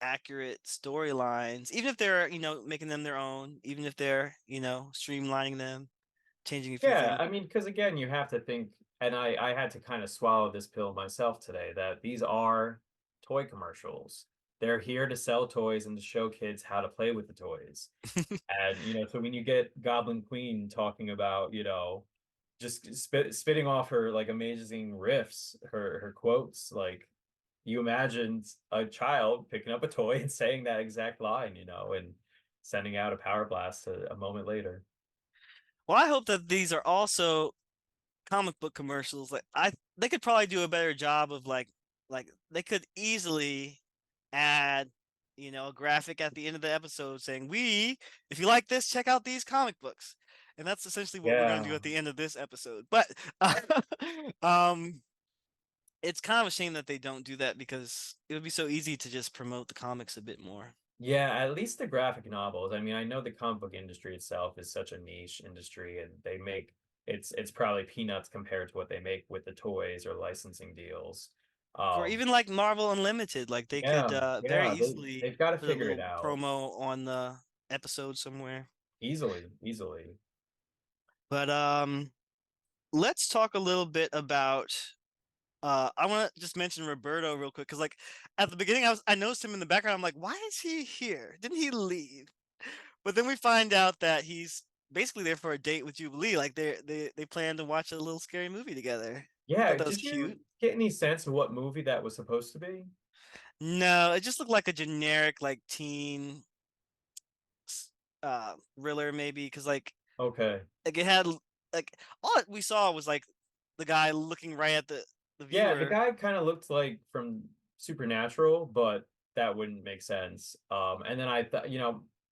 accurate storylines, even if they're, making them their own, even if they're, streamlining them, changing a few Yeah, things. I mean, because again, you have to think, and I had to kind of swallow this pill myself today, that these are toy commercials. They're here to sell toys and to show kids how to play with the toys. And so when you get Goblin Queen talking about, just spitting off her like amazing riffs, her quotes, like you imagined a child picking up a toy and saying that exact line, and sending out a power blast a moment later. Well, I hope that these are also comic book commercials. Like they could probably do a better job of like they could easily add, a graphic at the end of the episode saying, "We, if you like this, check out these comic books." And that's essentially what we're going to do Yeah. at the end of this episode. But um it's kind of a shame that they don't do that, because it would be so easy to just promote the comics a bit more. Yeah, at least the graphic novels. I mean, I know the comic book industry itself is such a niche industry and they make it's probably peanuts compared to what they make with the toys or licensing deals. Or Um, even like Marvel Unlimited, like they could yeah, very yeah, easily they've got to put a figure it little out promo on the episode somewhere. easily, easily. But let's talk a little bit about I want to just mention Roberto real quick, because like at the beginning I noticed him in the background. I'm like, why is he here? Didn't he leave? But then we find out that he's basically there for a date with Jubilee. Like they plan to watch a little scary movie together. I Yeah, thought that was did you cute. get any sense of what movie that was supposed to be? No, it just looked like a generic like teen thriller, maybe, because Okay. like it had like all we saw was like the guy looking right at the Yeah, the viewer. guy kind of looked like from Supernatural, but that wouldn't make sense. And then I thought,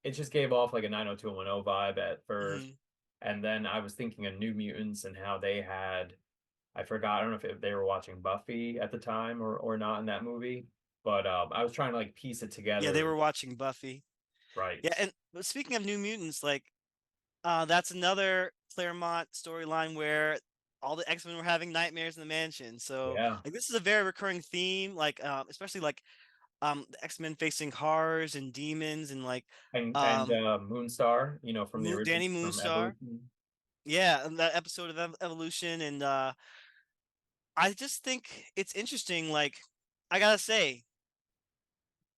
it just gave off like a 90210 vibe at first. Hmm. And then I was thinking of New Mutants and how they had I forgot. I don't know if they were watching Buffy at the time or not in that movie, but I was trying to like piece it Yeah, they together. were watching Buffy. Right. Yeah, and but speaking of New Mutants, like that's another Claremont storyline where all the X-Men were having nightmares in the mansion. So Yeah. like this is a very recurring theme, like especially like the X-Men facing horrors and demons and like And um Moonstar, from the original Danny from Moonstar. Evolution. Yeah, and that episode of Evolution, and I just think it's interesting. Like, I gotta say,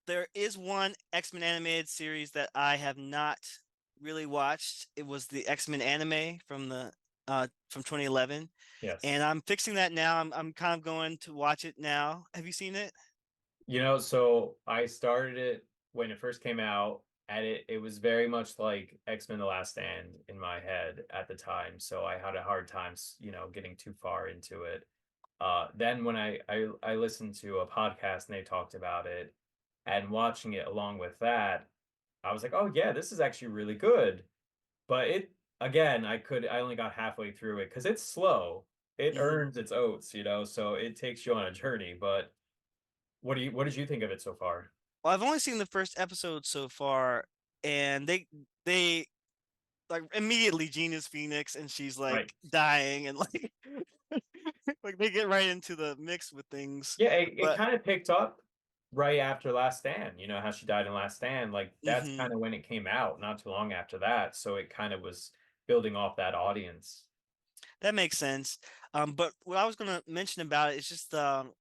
there is one X-Men animated series that I have not really watched. It was the X-Men anime from 2011, and Yes. I'm fixing that now. I'm kind of going to watch it now. Have you seen it? So I started it when it first came out, and it was very much like X-Men: The Last Stand in my head at the time. So I had a hard time, getting too far into it. Then when I listened to a podcast and they talked about it, and watching it along with that, I was like, oh yeah, this is actually really good. But it again, I only got halfway through it because it's slow. It Hmm. earns its oats, so it takes you on a journey. But what did you think of it so far? Well, I've only seen the first episode so far, and they like immediately Jean is Phoenix, and she's like Right. dying, and like like they get right into the mix with things, Yeah, it but kind of picked up right after Last Stand. You know how she died in Last Stand? Like that's mhm. kind of when it came out, not too long after that. So it kind of was building off that audience. That makes sense. But what I was gonna mention about it is just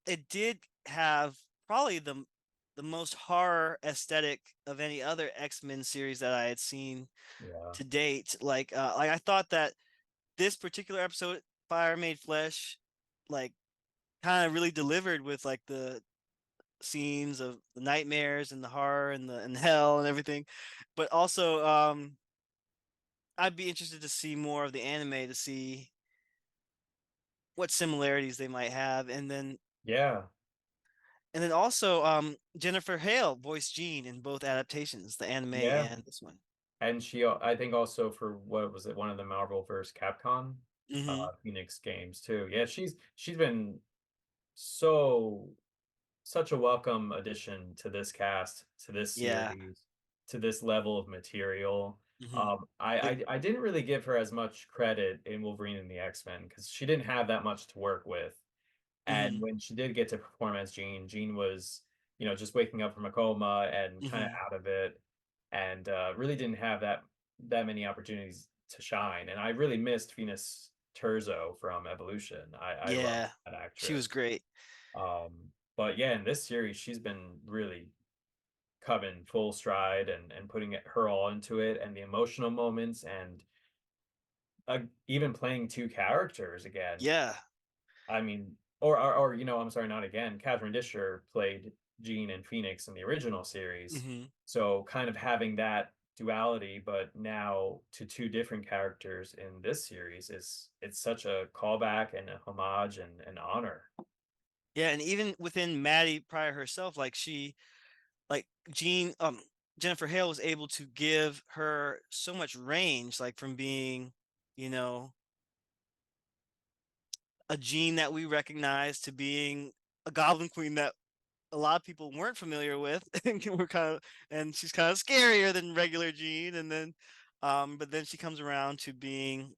it did have probably the most horror aesthetic of any other X-Men series that I had seen Yeah. to date. Like I thought that this particular episode, Fire Made Flesh, like kind of really delivered with like the scenes of the nightmares and the horror and the hell and everything. But also, I'd be interested to see more of the anime to see what similarities they might have, Yeah. and then also Jennifer Hale voiced Jean in both adaptations, the anime Yeah. and this one. And I think also for what was it, one of the Marvel vs. Capcom Hmm. Phoenix games too. Yeah, she's been so such a welcome addition to this cast, to this Yeah. series, to this level of material. Hmm. The I didn't really give her as much credit in Wolverine and the X-Men because she didn't have that much to work with. And hmm when she did get to perform as Jean, Jean was, just waking up from a coma and kind of hmm out of it, and really didn't have that many opportunities to shine. And I really missed Venus Terzo from Evolution. I love Yeah, that she was actress. great. But yeah, in this series, she's been really coming full stride and putting her all into it, and the emotional moments, and even playing two characters again. Yeah. I mean, or I'm sorry, not again. Catherine Disher played Jean and Phoenix in the original series, hmm so kind of having that duality, but now to two different characters in this series is it's such a callback and a homage and an honor. Yeah, and even within Maddie Pryor herself, like Jean, Jennifer Hale was able to give her so much range, like from being, you know, a Jean that we recognize to being a Goblin Queen that a lot of people weren't familiar with, and she's kind of scarier than regular Jean, and then but then she comes around to being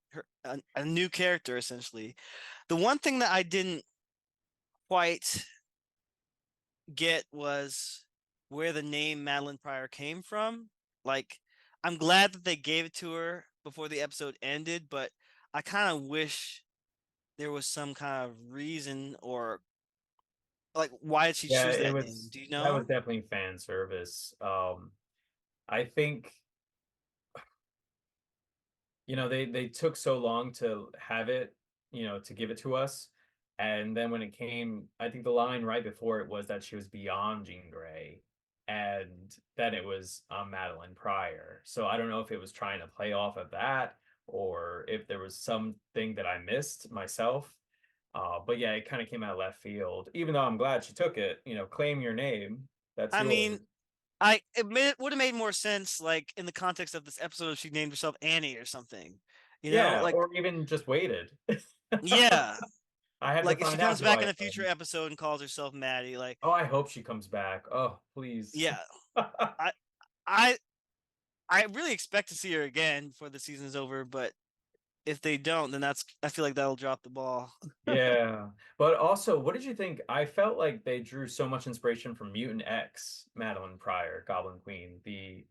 a new character essentially. The one thing that I didn't quite get was where the name Madeline Pryor came from. Like, I'm glad that they gave it to her before the episode ended, but I kind of wish there was some kind of reason, or like why did she Yeah, choose it that name? was Do you that was know? definitely fan service. I think they took so long to have it, to give it to us. And then when it came, I think the line right before it was that she was beyond Jean Grey, and then it was Madeline Pryor. So I don't know if it was trying to play off of that or if there was something that I missed myself. But yeah, it kind of came out of left field. Even though I'm glad she took it, claim your name. That's I mean, yours. it would have made more sense, like in the context of this episode, if she named herself Annie or something. Yeah, Like or even just waited. yeah, I have to Like if she find out comes who back I in a future am. episode and calls herself Maddie, like Oh, I hope she comes back. Oh, please. yeah, I I I really expect to see her again before the season is over, but if they don't, then that's I feel like that'll drop the ball. Yeah. But also, what did you think? I felt like they drew so much inspiration from Mutant X, Madeline Pryor, Goblin Queen. The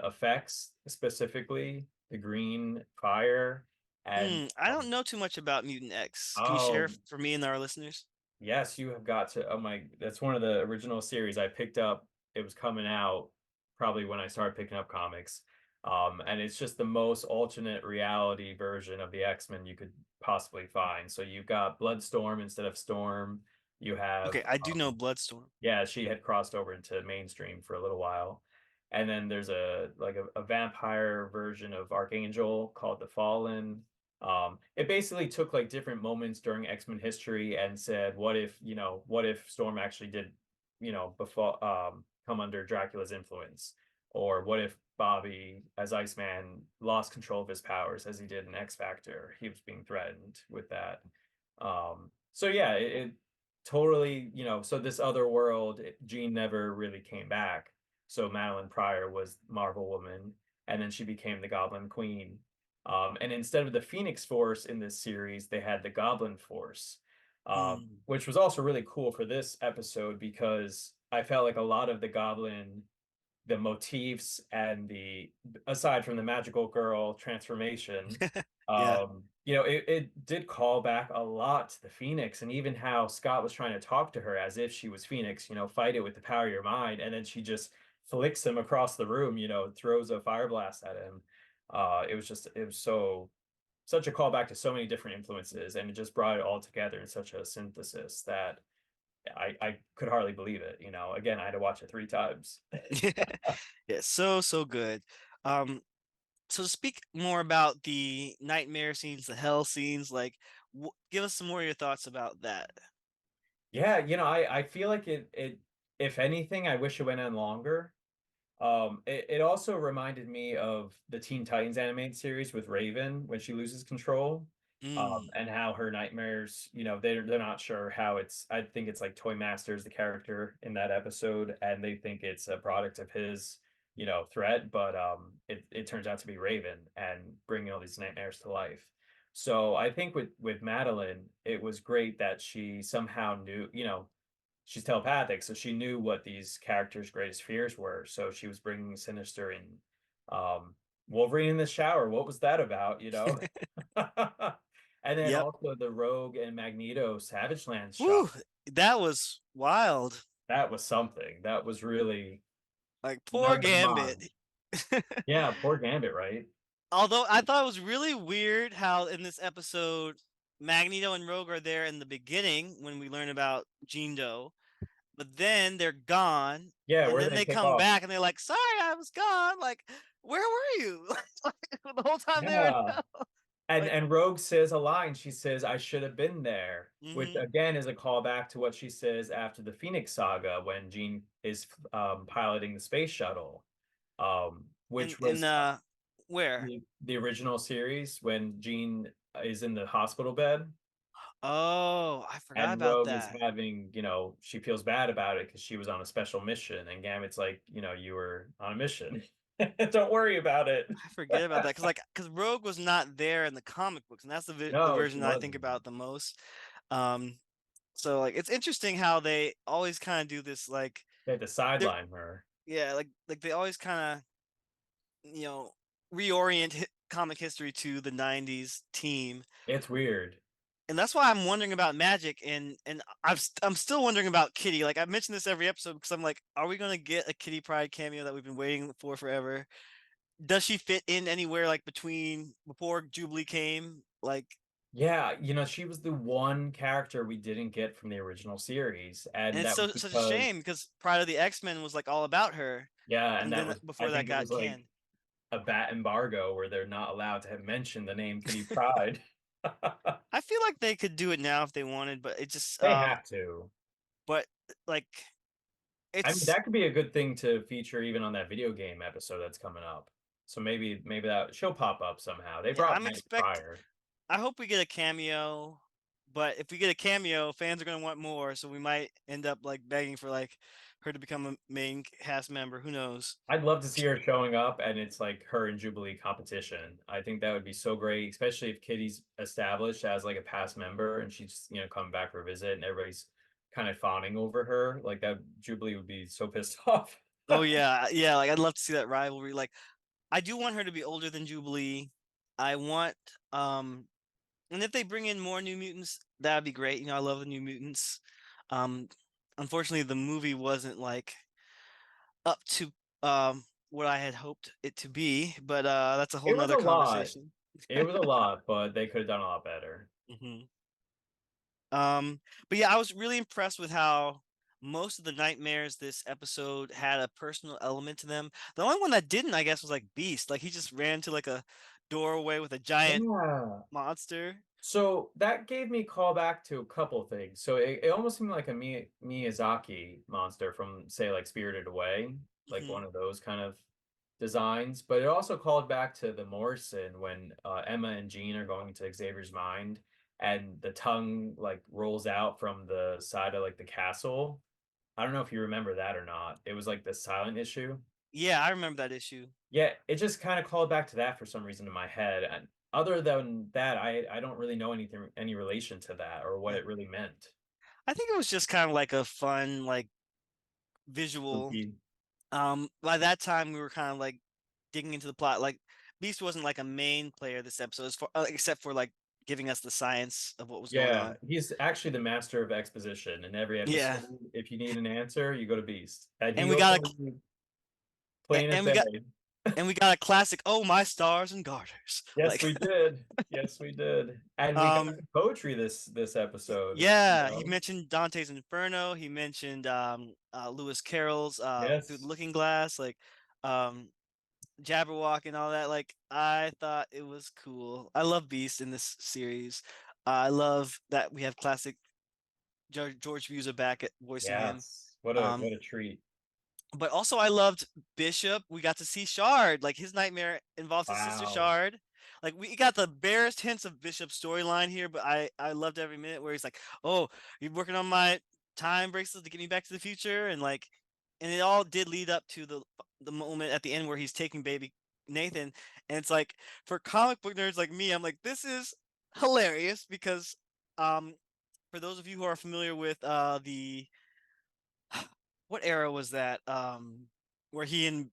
effects specifically, the green fire, and I don't know too much about Mutant X. Can you share oh for me and our listeners? yes, you have got to. Oh my, that's one of the original series I picked up. It was coming out probably when I started picking up comics. And it's just the most alternate reality version of the X-Men you could possibly find. So you've got Bloodstorm instead of Storm. You have Okay, I do know Bloodstorm. yeah, she had crossed over into mainstream for a little while. And then there's a vampire version of Archangel called the Fallen. It basically took like different moments during X-Men history and said, what if, what if Storm actually did, before come under Dracula's influence? Or what if Bobby, as Iceman, lost control of his powers as he did in X Factor? He was being threatened with that. So yeah, it totally, so this other world, Jean never really came back. So Madeline Pryor was Marvel Woman, and then she became the Goblin Queen. And instead of the Phoenix Force in this series, they had the Goblin Force, Mm. which was also really cool for this episode because I felt like a lot of the motifs and the aside from the magical girl transformation, Yeah. it did call back a lot to the Phoenix, and even how Scott was trying to talk to her as if she was Phoenix, fight it with the power of your mind, and then she just flicks him across the room, throws a fire blast at him. It was such a callback to so many different influences, and it just brought it all together in such a synthesis that I could hardly believe it. Again, I had to watch it 3 times. Yeah, so good. Um, so to speak more about the nightmare scenes, the hell scenes, like give us some more of your thoughts about that. Yeah, I feel like it if anything, I wish it went on longer. It also reminded me of the Teen Titans animated series with Raven when she loses control, Mm. and how her nightmares, they're not sure how it's. I think it's like Toy Masters, the character in that episode, and they think it's a product of his, threat, but it turns out to be Raven and bringing all these nightmares to life. So I think with Madeline, it was great that she somehow knew, she's telepathic, so she knew what these characters' greatest fears were. So she was bringing Sinister in. Wolverine in the shower. What was that about? And then Yep. also the Rogue and Magneto Savage Lands shot. Woo, that was wild. That was something. That was really Like poor blowing my Gambit. mind. Yeah, poor Gambit, right? Although I thought it was really weird how in this episode Magneto and Rogue are there in the beginning when we learn about Jean Doe, but then they're gone, Yeah, and where then they they take come off. back and they're like, "Sorry, I was gone." Like, where were you? The whole time they were in Yeah. hell. And Like, and Rogue says a line. She says, "I should have been there," which mm-hmm. again is a callback to what she says after the Phoenix Saga when Jean is piloting the space shuttle, which In was where? the original series when Jean is in the hospital bed Oh, I forgot and about Rogue is that. having, she feels bad about it because she was on a special mission, and Gambit's like, you were on a mission. Don't worry about it. I forget about that because Rogue was not there in the comic books, and that's the No, she version that I think wasn't. about the most. Um, so like it's interesting how they always kind of do this like They had to they're sideline her. yeah like they always kind of reorient comic history to the 90s team, It's weird. and that's why I'm wondering about Magic, and I'm still wondering about Kitty. Like I mentioned this every episode because I'm like, are we gonna get a Kitty Pride cameo that we've been waiting for forever? Does she fit in anywhere like between before Jubilee came? Like, Yeah, she was the one character we didn't get from the original series, and and it's that was such a because shame because Pride of the X-Men was like all about her, yeah, and and that then was I before that think it got was like canned. a bat embargo where they're not allowed to have mentioned the name Kitty Pryde. I feel like they could do it now if they wanted, but it just They have to. but like I mean, it's that could be a good thing to feature even on that video game episode that's coming up. So maybe that she'll pop up somehow. They yeah, brought Maddie Pryor. I hope we get a cameo but if we get a cameo, fans are gonna want more, so we might end up like begging for like her to become a main cast member. Who knows? I'd love to see her showing up and it's like her and Jubilee competition. I think that would be so great, especially if Kitty's established as like a past member and she's, coming back for a visit and everybody's kind of fawning over her. Like that Jubilee would be so pissed off. Oh yeah, yeah. Like I'd love to see that rivalry. Like I do want her to be older than Jubilee. I want, um, and if they bring in more New Mutants, that'd be great. I love the New Mutants. Um, Unfortunately, the movie wasn't like up to what I had hoped it to be, but that's a whole It was nother a lot. conversation. It was a lot, but they could have done a lot better. hmm Um, but yeah, I was really impressed with how most of the nightmares this episode had a personal element to them. The only one that didn't, I guess, was like Beast. Like he just ran to like a doorway with a giant Yeah. monster. So that gave me callback to a couple things. So it almost seemed like a Miyazaki monster from, say, like Spirited Away, like hmm one of those kind of designs. But it also called back to the Morrison when Emma and Jean are going into Xavier's mind, and the tongue like rolls out from the side of like the castle. I don't know if you remember that or not. It was like the silent issue. Yeah, I remember that issue. Yeah, it just kind of called back to that for some reason in my head. And other than that, I don't really know anything any relation to that or what Mm. it really meant. I think it was just kind of like a fun, like visual. Spooky. By that time we were kind of like digging into the plot. Like Beast wasn't like a main player this episode, except for like giving us the science of what was going Yeah, on. he's actually the master of exposition in every Yeah, episode. If you need an answer, you go to Beast. And he and we goes got on plain as and we got day. a classic. Oh, my stars and garters. Yes, Like, we did. Yes, we did. And we got um, poetry this episode, yeah, he mentioned Dante's Inferno. He mentioned Lewis Carroll's Through the Yes. Looking Glass. Like, um, Jabberwock and all that. Like I thought it was cool. I love Beast in this series. I love that we have classic George Buser back at voicing him. Yes. What a Um, what a treat. but also I loved Bishop. We got to see Shard. Like his nightmare involves his sister Wow. Shard. Like we got the barest hints of Bishop's storyline here, but I loved every minute where he's like, "Oh, you're working on my time bracelet to get me back to the future," and like, and it all did lead up to the moment at the end where he's taking baby Nathan, and it's like for comic book nerds like me, I'm like, this is hilarious because um for those of you who are familiar with the what era was that? Where he and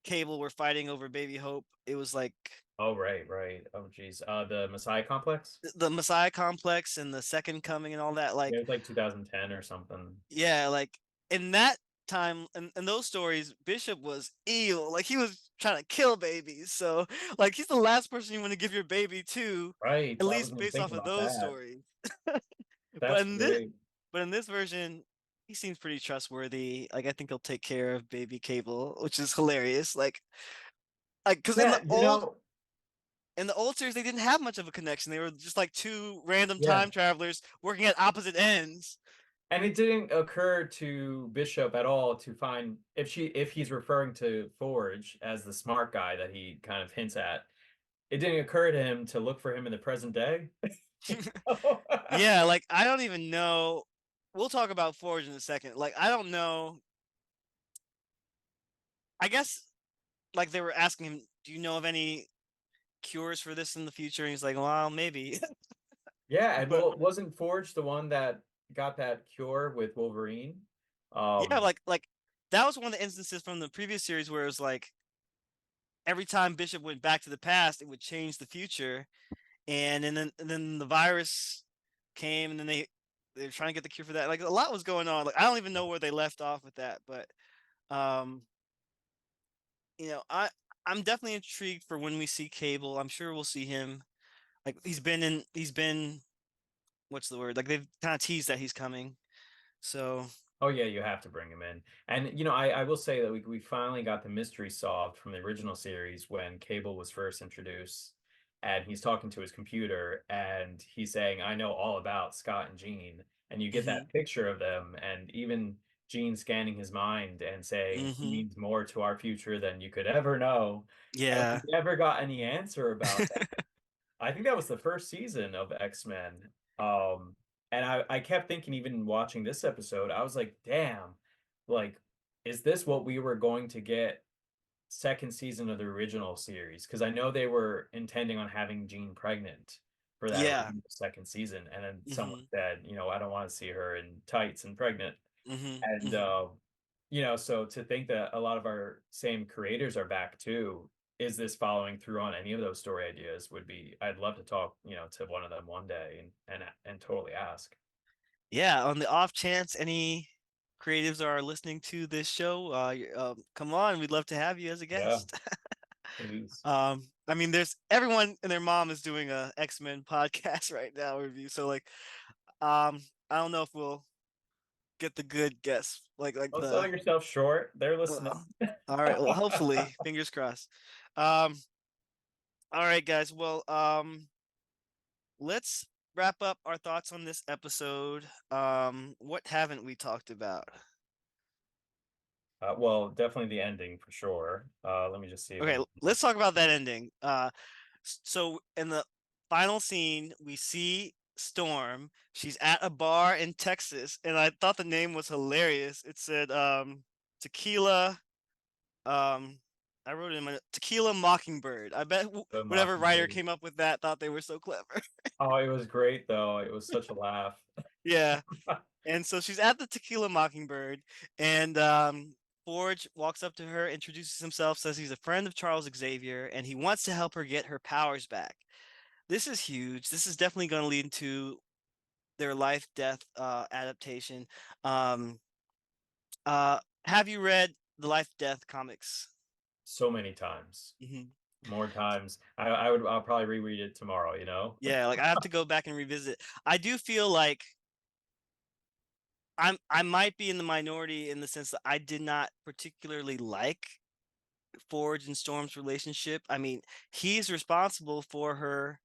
Cable were fighting over Baby Hope. It was like Oh, right, right. Oh, geez. The Messiah Complex? the Messiah Complex and the Second Coming and all that. Yeah, Like, it was like 2010 or something. yeah, like in that time in those stories, Bishop was evil. Like he was trying to kill babies. So like he's the last person you want to give your baby to, Right. at I wasn't least even based off thinking of about those that. stories. But That's in this great. but in this version, he seems pretty trustworthy. Like I think he'll take care of baby Cable, which is hilarious. Like because Yeah, in the old series they didn't have much of a connection. They were just like two random yeah. time travelers working at opposite ends. And it didn't occur to Bishop at all to find if he's referring to Forge as the smart guy that he kind of hints at. It didn't occur to him to look for him in the present day. Yeah, like I don't even know. We'll talk about Forge in a second. Like I don't know. I guess like they were asking him, "Do you know of any cures for this in the future?" And he's like, "Well, maybe." Yeah, and But well, wasn't Forge the one that got that cure with Wolverine? yeah, Um, like that was one of the instances from the previous series where it was like every time Bishop went back to the past, it would change the future, and then the virus came, and then they were trying to get the cure for that. Like a lot was going on. Like I don't even know where they left off with that, but um, I'm definitely intrigued for when we see Cable. I'm sure we'll see him. Like he's been what's the word? Like they've kind of teased that he's coming. So Oh yeah, you have to bring him in. And I will say that we finally got the mystery solved from the original series when Cable was first introduced. And he's talking to his computer and he's saying, I know all about Scott and Jean. And you get hmm that picture of them and even Jean scanning his mind and saying he hmm means more to our future than you could ever know. And we yeah. never got any answer about that. I think that was the first season of X-Men. Um, and I kept thinking, even watching this episode, I was like, damn, like, is this what we were going to get second season of the original series? Because I know they were intending on having Jean pregnant for that Yeah. original second season, and then someone Hmm. said, I don't want to see her in tights and pregnant. Hmm. And Hmm. so to think that a lot of our same creators are back too, is this following through on any of those story ideas? Would be I'd love to talk, to one of them one day and totally ask. Yeah. On the off chance any creatives are listening to this show, come on, we'd love to have you as a Yeah, guest. please. I mean, there's everyone and their mom is doing a X-Men podcast right now review. So like, I don't know if we'll get the good guests, like Don't sell the. yourself short. They're Uh, listening. all right. Well, hopefully, fingers crossed. Um, all right, guys. Well, let's wrap up our thoughts on this episode. What haven't we talked about? Well, definitely the ending for sure. Let me just see if Okay, anything. let's talk about that ending. So in the final scene, we see Storm. She's at a bar in Texas, and I thought the name was hilarious. It said Tequila. Um, I wrote it in my Tequila Mockingbird. I bet The whatever writer Mockingbird. came up with that thought they were so clever. Oh, it was great though. It was such a laugh. Yeah. And so she's at the Tequila Mockingbird, and Forge walks up to her, introduces himself, says he's a friend of Charles Xavier, and he wants to help her get her powers back. This is huge. This is definitely going to lead into their life death adaptation. Um, have you read the Life Death comics? So many times. Hmm. More times. I'll probably reread it tomorrow. Yeah, like I have to go back and revisit. I do feel like I might be in the minority in the sense that I did not particularly like Forge and Storm's relationship. I mean, he's responsible for her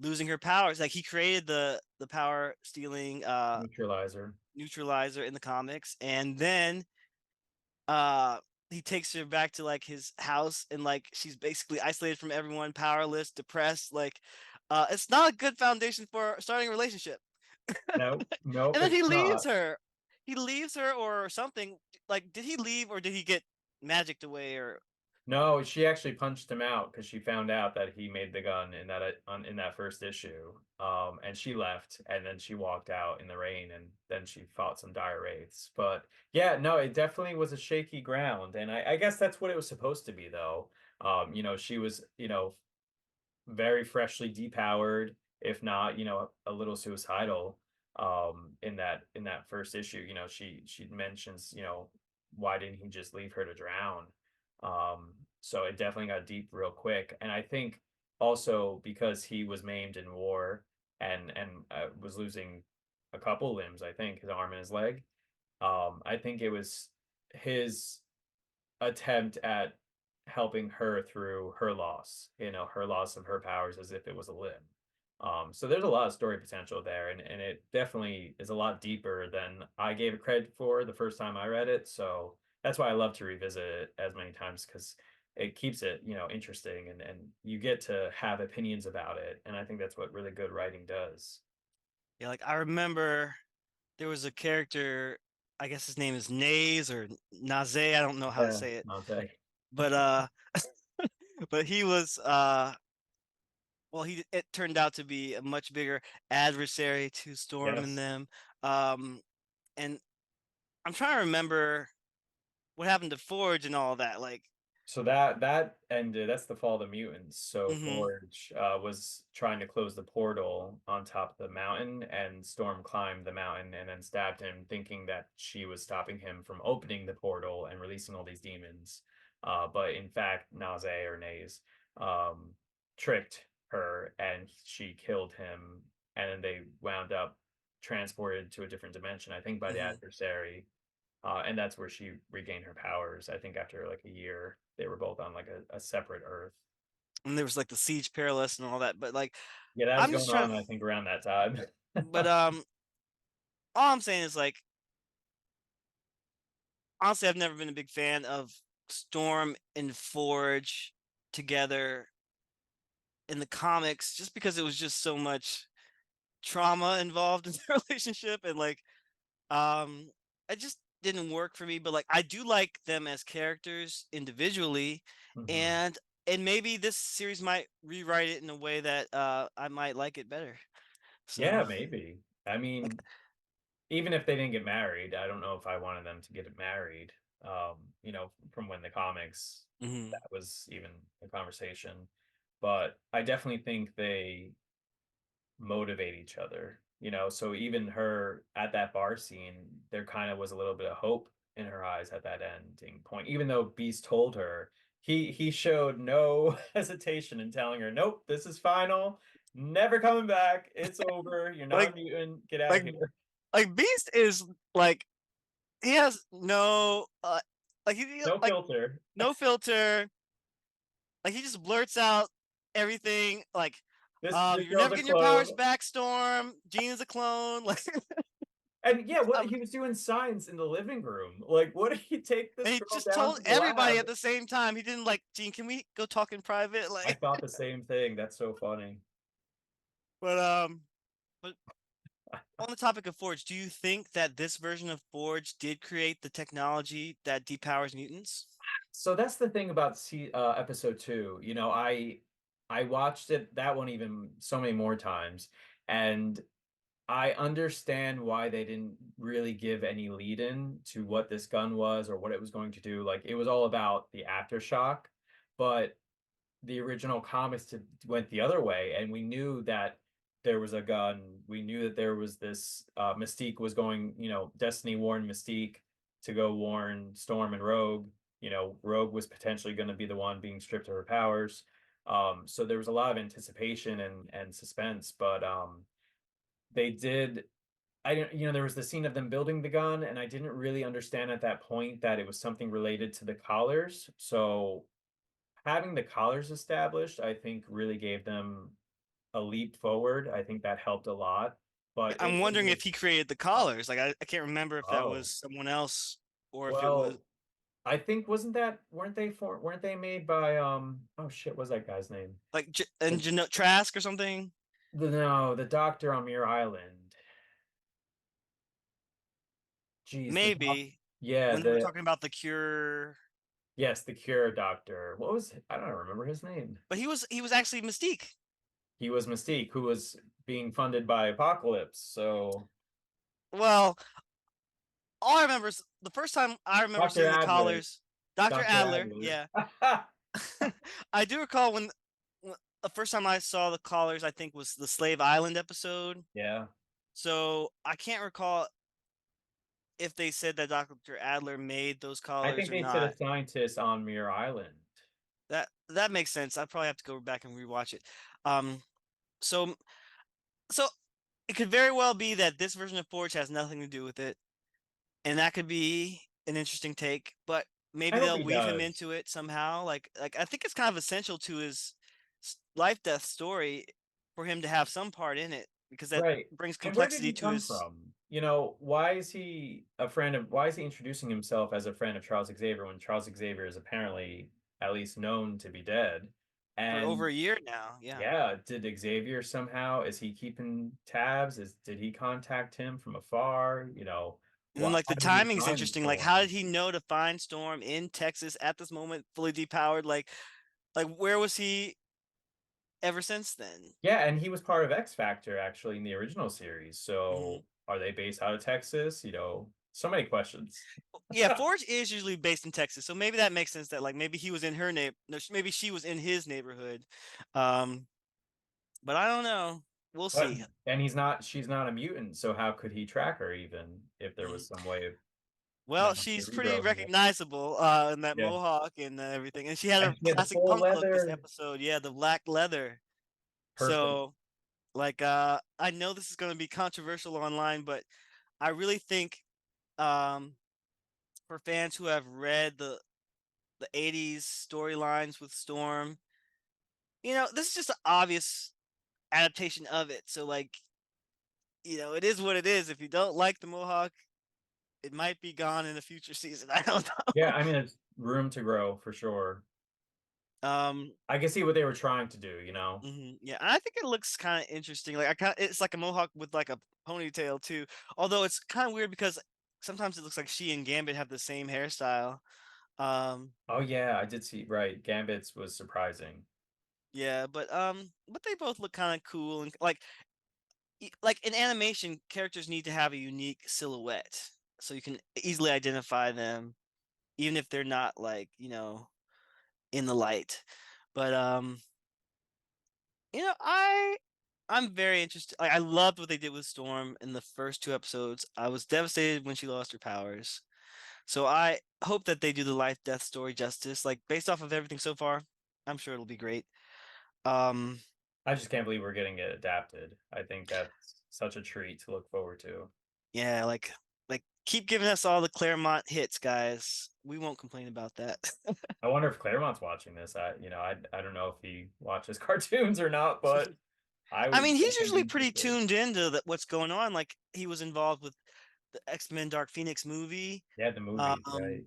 losing her powers. Like he created the power stealing Neutralizer. neutralizer in the comics, and then uh he takes her back to like his house, and like she's basically isolated from everyone, powerless, depressed. Like it's not a good foundation for starting a relationship. No, nope, And then he it's leaves not. her. He leaves her or something. Like, did he leave or did he get magicked away or. No, she actually punched him out because she found out that he made the gun in that first issue. And she left, and then she walked out in the rain, and then she fought some dire wraiths. But yeah, no, it definitely was a shaky ground, and I guess that's what it was supposed to be, though. She was, very freshly depowered, if not, a little suicidal. In that first issue, she mentions, why didn't he just leave her to drown? So it definitely got deep real quick. And I think also because he was maimed in war and was losing a couple limbs, I think his arm and his leg. I think it was his attempt at helping her through her loss of her powers as if it was a limb. So there's a lot of story potential there, and it definitely is a lot deeper than I gave it credit for the first time I read it. So that's why I love to revisit it as many times because it keeps it, interesting and you get to have opinions about it. And I think that's what really good writing does. Yeah, like I remember there was a character, I guess his name is Naze or Naze, I don't know how to Yeah, say it. Monte. But but he was well, it turned out to be a much bigger adversary to Storm and Yes. them. Um and I'm trying to remember what happened to Forge and all that. Like, So that ended. That's the fall of the mutants. So mhm, Forge was trying to close the portal on top of the mountain, and Storm climbed the mountain and then stabbed him, thinking that she was stopping him from opening the portal and releasing all these demons. But in fact, Naze or Naze um, tricked her, and she killed him. And then they wound up transported to a different dimension. I think by the mhm. adversary, and that's where she regained her powers. I think after like a year, they were both on like a separate Earth. And there was like the Siege Perilous and all that. But like, Yeah, that was I'm just going trying. on, I think, around that time. But all I'm saying is like, honestly, I've never been a big fan of Storm and Forge together in the comics, just because it was just so much. trauma involved in the relationship, and like um it just didn't work for me. But like I do like them as characters individually, Mhm. and maybe this series might rewrite it in a way that I might like it better. So Yeah, maybe. I like, mean, even if they didn't get married, I don't know if I wanted them to get married. From when the comics mhm. that was even a conversation. But I definitely think they motivate each other, so even her at that bar scene, there kind of was a little bit of hope in her eyes at that ending point, even though Beast told her. He showed no hesitation in telling her, nope, this is final, never coming back, it's over, you're not like a mutant, get out like of here. Beast is like, he has no No like filter. no filter. Like he just blurts out everything. Like, This you're girl's never a getting your powers clone. back, Storm. Jean is a clone. Like, And yeah, what um, he was doing science in the living room, like, what did he take this and he girl just down told to the everybody lab? at the same time. He didn't like, Jean, can we go talk in private? I Like, thought the same thing. That's so funny. but but on the topic of Forge, do you think that this version of Forge did create the technology that depowers mutants? So that's the thing about episode 2. I watched that one even so many more times, and I understand why they didn't really give any lead in to what this gun was or what it was going to do. Like, it was all about the aftershock, but the original comics went the other way, and we knew that there was a gun. We knew that there was this Mystique was going, Destiny warned Mystique to go warn Storm and Rogue. Rogue was potentially going to be the one being stripped of her powers. So there was a lot of anticipation and suspense, but they did. I didn't, there was the scene of them building the gun, and I didn't really understand at that point that it was something related to the collars. So having the collars established, I think really gave them a leap forward. I think that helped a lot. But I'm it wondering if was he created the collars. Like, I can't remember if that was oh someone else or if it was well, I think wasn't that weren't they made by oh shit, what's that guy's name? like The, Trask or something. no, the doctor on Muir Island. Geez, the doc Maybe yeah, when they were talking about the cure, yes, the cure doctor. I don't remember his name. but he was actually Mystique. He was Mystique, who was being funded by Apocalypse. So Well, all I remember is the first time I remember Dr. seeing the Adler. collars. Doctor Dr. Adler, Adler. yeah. I do recall when the first time I saw the collars, I think was the Slave Island episode. Yeah. So I can't recall if they said that Doctor Adler made those I collars think or they said a not. scientist on Muir Island. That makes sense. I probably have to go back and rewatch it. Um, so so it could very well be that this version of Forge has nothing to do with it, and that could be an interesting take. But I maybe hope they'll he weave him does. into it somehow. Like I think it's kind of essential to his life death story for him to have some part in it because that Right. brings And where did complexity he to come his from? Why is he introducing himself as a friend of Charles Xavier when Charles Xavier is apparently at least known to be dead? for over And a year now. Yeah. yeah, did Xavier somehow, is he keeping tabs? Did he contact him from afar? And then like How the did he timing's find interesting. Like how Storm? did he know to find Storm in Texas at this moment, fully depowered? Like where was he ever since then? Yeah, and he was part of X Factor actually in the original series. Mhm. So are they based out of Texas? So many questions. Yeah, Forge is usually based in Texas, so maybe that makes sense that like maybe he was in her neighbor, no, maybe she was in his neighborhood. Um, but I don't know. We'll But see. and she's not a mutant, so how could he track her even if there Mhm. was some way of Well, to she's pretty regrow her? recognizable in that Yeah. mohawk and everything, and she had And a she had the classic full punk look this leather. episode. Yeah, the black leather. Perfect. So like I know this is going to be controversial online, but I really think um for fans who have read the 80s storylines with Storm, this is just an obvious adaptation of it. So like, it is what it is. If you don't like the Mohawk, it might be gone in a future season. I don't know. Yeah, I mean it's room to grow for sure. Um, I can see what they were trying to do, you know? yeah, I think it looks kind of interesting. Like it's like a mohawk with like a ponytail too. Although it's kind of weird because sometimes it looks like she and Gambit have the same hairstyle. Um, Oh yeah, I did see right. Gambit's was surprising. yeah, but they both look kind of cool and like in animation, characters need to have a unique silhouette so you can easily identify them, even if they're not like in the light. But I'm very interested. Like I loved what they did with Storm in the first two episodes. I was devastated when she lost her powers. So I hope that they do the life death story justice. Like based off of everything so far, I'm sure it'll be great. Um I just can't believe we're getting it adapted. I think that's such a treat to look forward to. yeah, like keep giving us all the Claremont hits, guys. We won't complain about that. I wonder if Claremont's watching this. I don't know if he watches cartoons or not, but I I would mean, he's definitely be usually pretty interested. tuned into what's going on. Like he was involved with the X-Men Dark Phoenix movie. Yeah, the movie, Um right?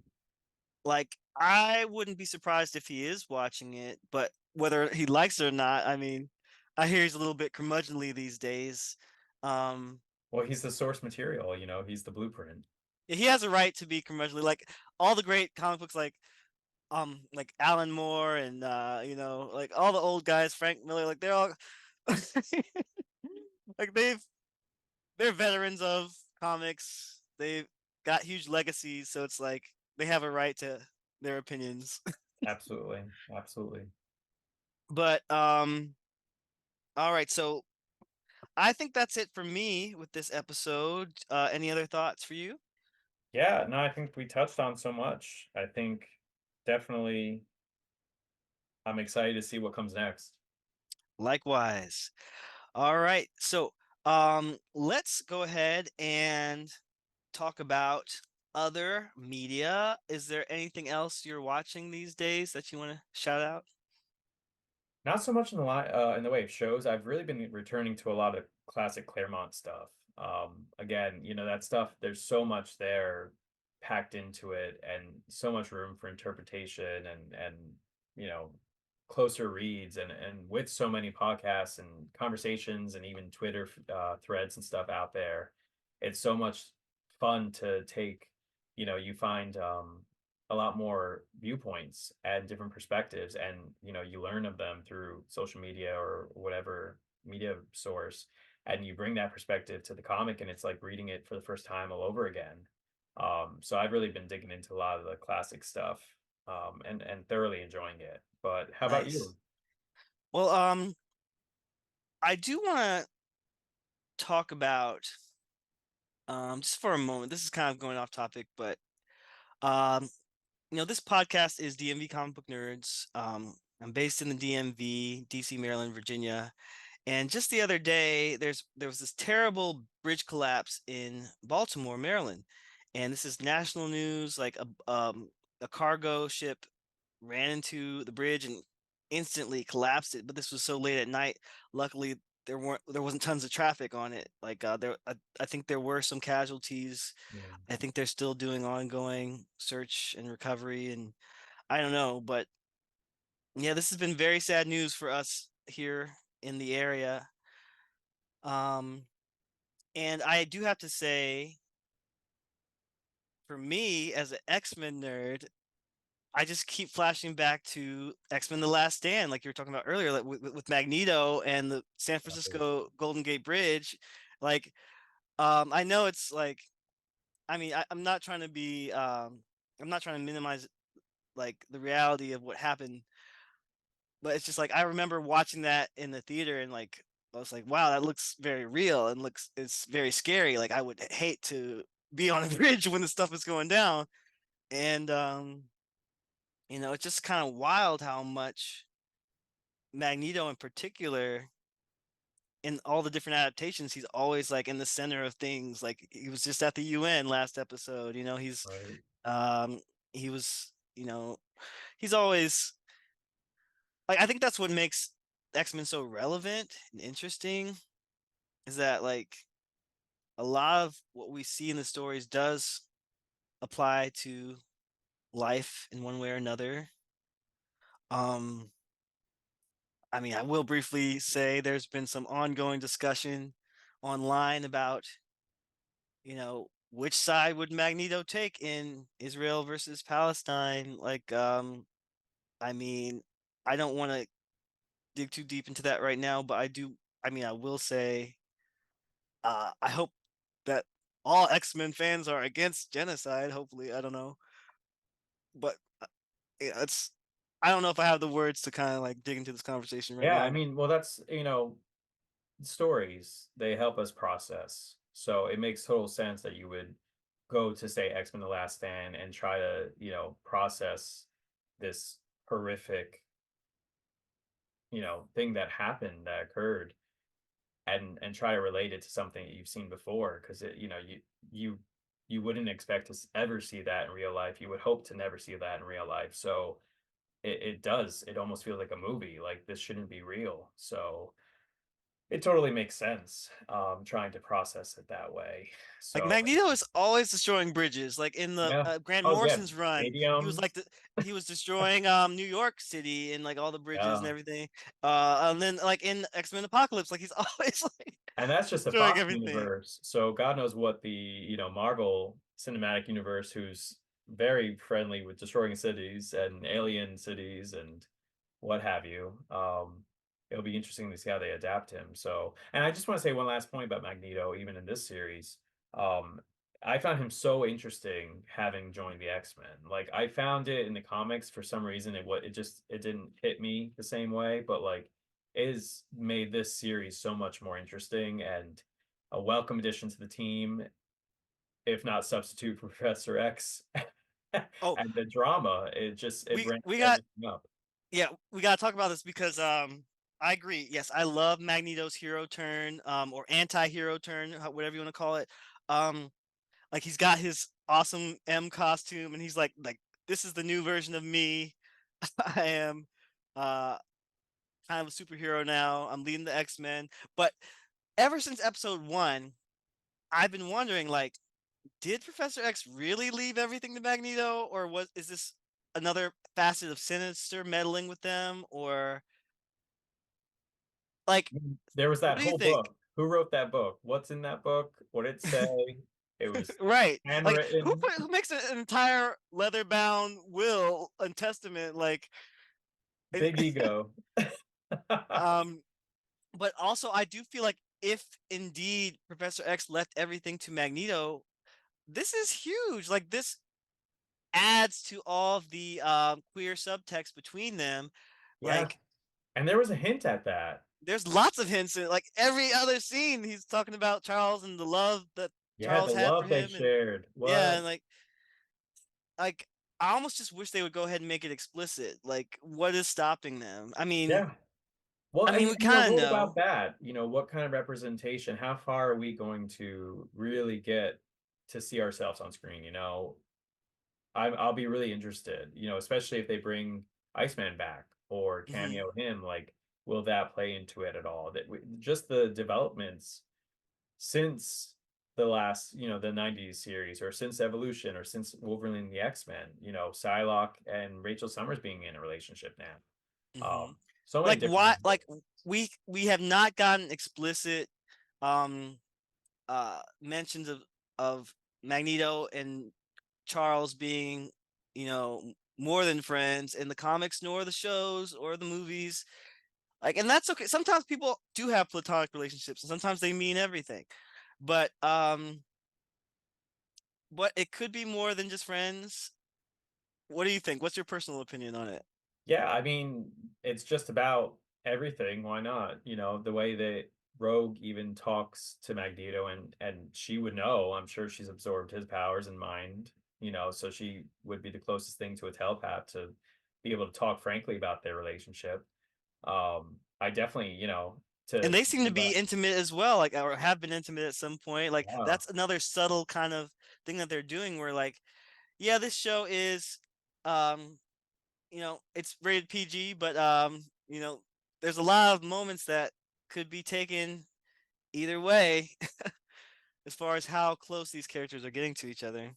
Like, I wouldn't be surprised if he is watching it, but whether he likes it or not, I mean, I hear he's a little bit curmudgeonly these days. Um, Well, he's the source material, you know, he's the blueprint. yeah, he has a right to be curmudgeonly. Like all the great comic books, like Alan Moore and like all the old guys, Frank Miller, like they're all like they're veterans of comics. They've got huge legacies, so it's like they have a right to their opinions. Absolutely. Absolutely. But all right, so I think that's it for me with this episode. Any other thoughts for you? Yeah, no, I think we touched on so much. I think definitely I'm excited to see what comes next. Likewise. All right, so let's go ahead and talk about other media. Is there anything else you're watching these days that you want to shout out? Not so much in the way of shows. I've really been returning to a lot of classic Claremont stuff. Again, you know, that stuff, there's so much there packed into it and so much room for interpretation and you know, closer reads and with so many podcasts and conversations and even Twitter threads and stuff out there, it's so much fun to take, you know, you find a lot more viewpoints and different perspectives and you know you learn of them through social media or whatever media source and you bring that perspective to the comic and it's like reading it for the first time all over again. So I've really been digging into a lot of the classic stuff and thoroughly enjoying it. But how about Nice. you? Well, I do want to talk about just for a moment. This is kind of going off topic, but um, this podcast is DMV Comic Book Nerds. I'm based in the DMV, DC, Maryland, Virginia. And just the other day, there was this terrible bridge collapse in Baltimore, Maryland, and this is national news. Like a cargo ship ran into the bridge and instantly collapsed it. But this was so late at night. Luckily, there wasn't tons of traffic on it. Like I think there were some casualties. Yeah. I think they're still doing ongoing search and recovery, and I don't know, but yeah, this has been very sad news for us here in the area. Um, and I do have to say, for me as an X-Men nerd, I just keep flashing back to X-Men: The Last Stand, like you were talking about earlier, like with Magneto and the San Right. Francisco Golden Gate Bridge. Like, I know it's like, I mean, I'm not trying to minimize like the reality of what happened, but it's just like I remember watching that in the theater and like I was like, wow, that looks very real and looks it's very scary. Like I would hate to be on a bridge when the stuff is going down. And it's just kind of wild how much Magneto in particular in all the different adaptations, he's always like in the center of things. Like he was just at the UN last episode, Right. um he was, he's always like I think that's what makes X-Men so relevant and interesting is that like a lot of what we see in the stories does apply to life in one way or another. I mean, I will briefly say there's been some ongoing discussion online about, which side would Magneto take in Israel versus Palestine? Like, I mean, I don't want to dig too deep into that right now, but I mean, I will say, I hope that all X-Men fans are against genocide. Hopefully, I don't know, but yeah, I don't know if I have the words to kind of like dig into this conversation right Yeah, I now. mean, well, that's, stories, they help us process. So it makes total sense that you would go to say X-Men The Last Stand and try to, process this horrific, thing that happened, that occurred, and try to relate it to something that you've seen before, because you you wouldn't expect to ever see that in real life. You would hope to never see that in real life. So it does. It almost feels like a movie. Like this shouldn't be real. So it totally makes sense, trying to process it that way. Like So, Magneto is always destroying bridges. Like in the yeah. Grant Oh, yeah. Morrison's run, he was Stadiums. like he was destroying New York City and like all the bridges and Yeah. everything. And then like in X-Men Apocalypse, like he's always like And that's just the destroying Fox everything. universe. So God knows what the, Marvel Cinematic Universe, who's very friendly with destroying cities and alien cities and what have you. It'll be interesting to see how they adapt him. So, and I just want to say one last point about Magneto, even in this series. Um, I found him so interesting having joined the X-Men. Like I found it in the comics for some reason it didn't hit me the same way, but like it has made this series so much more interesting and a welcome addition to the team, if not substitute for Professor X. Oh, And the drama, it we ramps we got everything up. yeah, we gotta talk about this because I agree. Yes, I love Magneto's hero turn, or anti-hero turn, whatever you want to call it. Um, like he's got his awesome M costume, and he's like this is the new version of me. I am uh kind of a superhero now. I'm leading the X-Men. But ever since episode 1, I've been wondering like did Professor X really leave everything to Magneto, or was is this another facet of Sinister meddling with them, or like There was what that do you whole think? book. Who wrote that book? What's in that book? What did it say? It was Right. Like handwritten. who makes an entire leather bound will and testament like and, Big ego. um but also I do feel like if indeed Professor X left everything to Magneto, this is huge. Like this adds to all of the queer subtext between them. Yeah. Like And there was a hint at that. there's lots of hints in like every other scene he's talking about Charles and the love that Yeah, Charles the had for love they him, and shared. yeah, What? and like I almost just wish they would go ahead and make it explicit. Like what is stopping them? Yeah. Well, I mean and we kind of what about know. that? What kind of representation? How far are we going to really get to see ourselves on screen? I'll be really interested, especially if they bring Iceman back or Hmm. cameo him. Like, will that play into it at all? Just the developments since the last, the '90s series, or since Evolution, or since Wolverine and the X-Men. Psylocke and Rachel Summers being in a relationship now. Hmm. So many Like different why like angles. we have not gotten explicit um mentions of Magneto and Charles being, more than friends in the comics, nor the shows or the movies. Like, and that's okay. Sometimes people do have platonic relationships, and sometimes they mean everything. But but it could be more than just friends. What do you think? What's your personal opinion on it? Yeah, I mean, it's just about everything. Why not? The way that Rogue even talks to Magneto, and she would know. I'm sure she's absorbed his powers and mind, so she would be the closest thing to a telepath to be able to talk frankly about their relationship. I definitely, And to they seem to go be back. intimate as well, like or have been intimate at some point. Like Yeah. that's another subtle kind of thing that they're doing where like, yeah, this show is um it's rated PG, but there's a lot of moments that could be taken either way as far as how close these characters are getting to each other.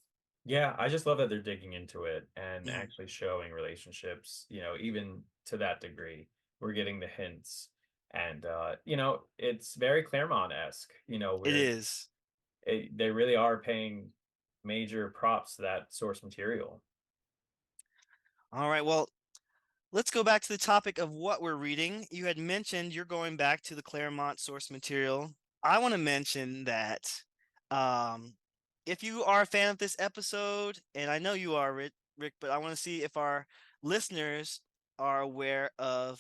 Yeah, I just love that they're digging into it and Mhm. actually showing relationships, even to that degree. we're getting the hints. And it's very Claremont-esque. It is. They really are paying major props to that source material. All right. Well, let's go back to the topic of what we're reading. You had mentioned you're going back to the Claremont source material. I want to mention that um, if you are a fan of this episode, and I know you are, Rick, but I want to see if our listeners are aware of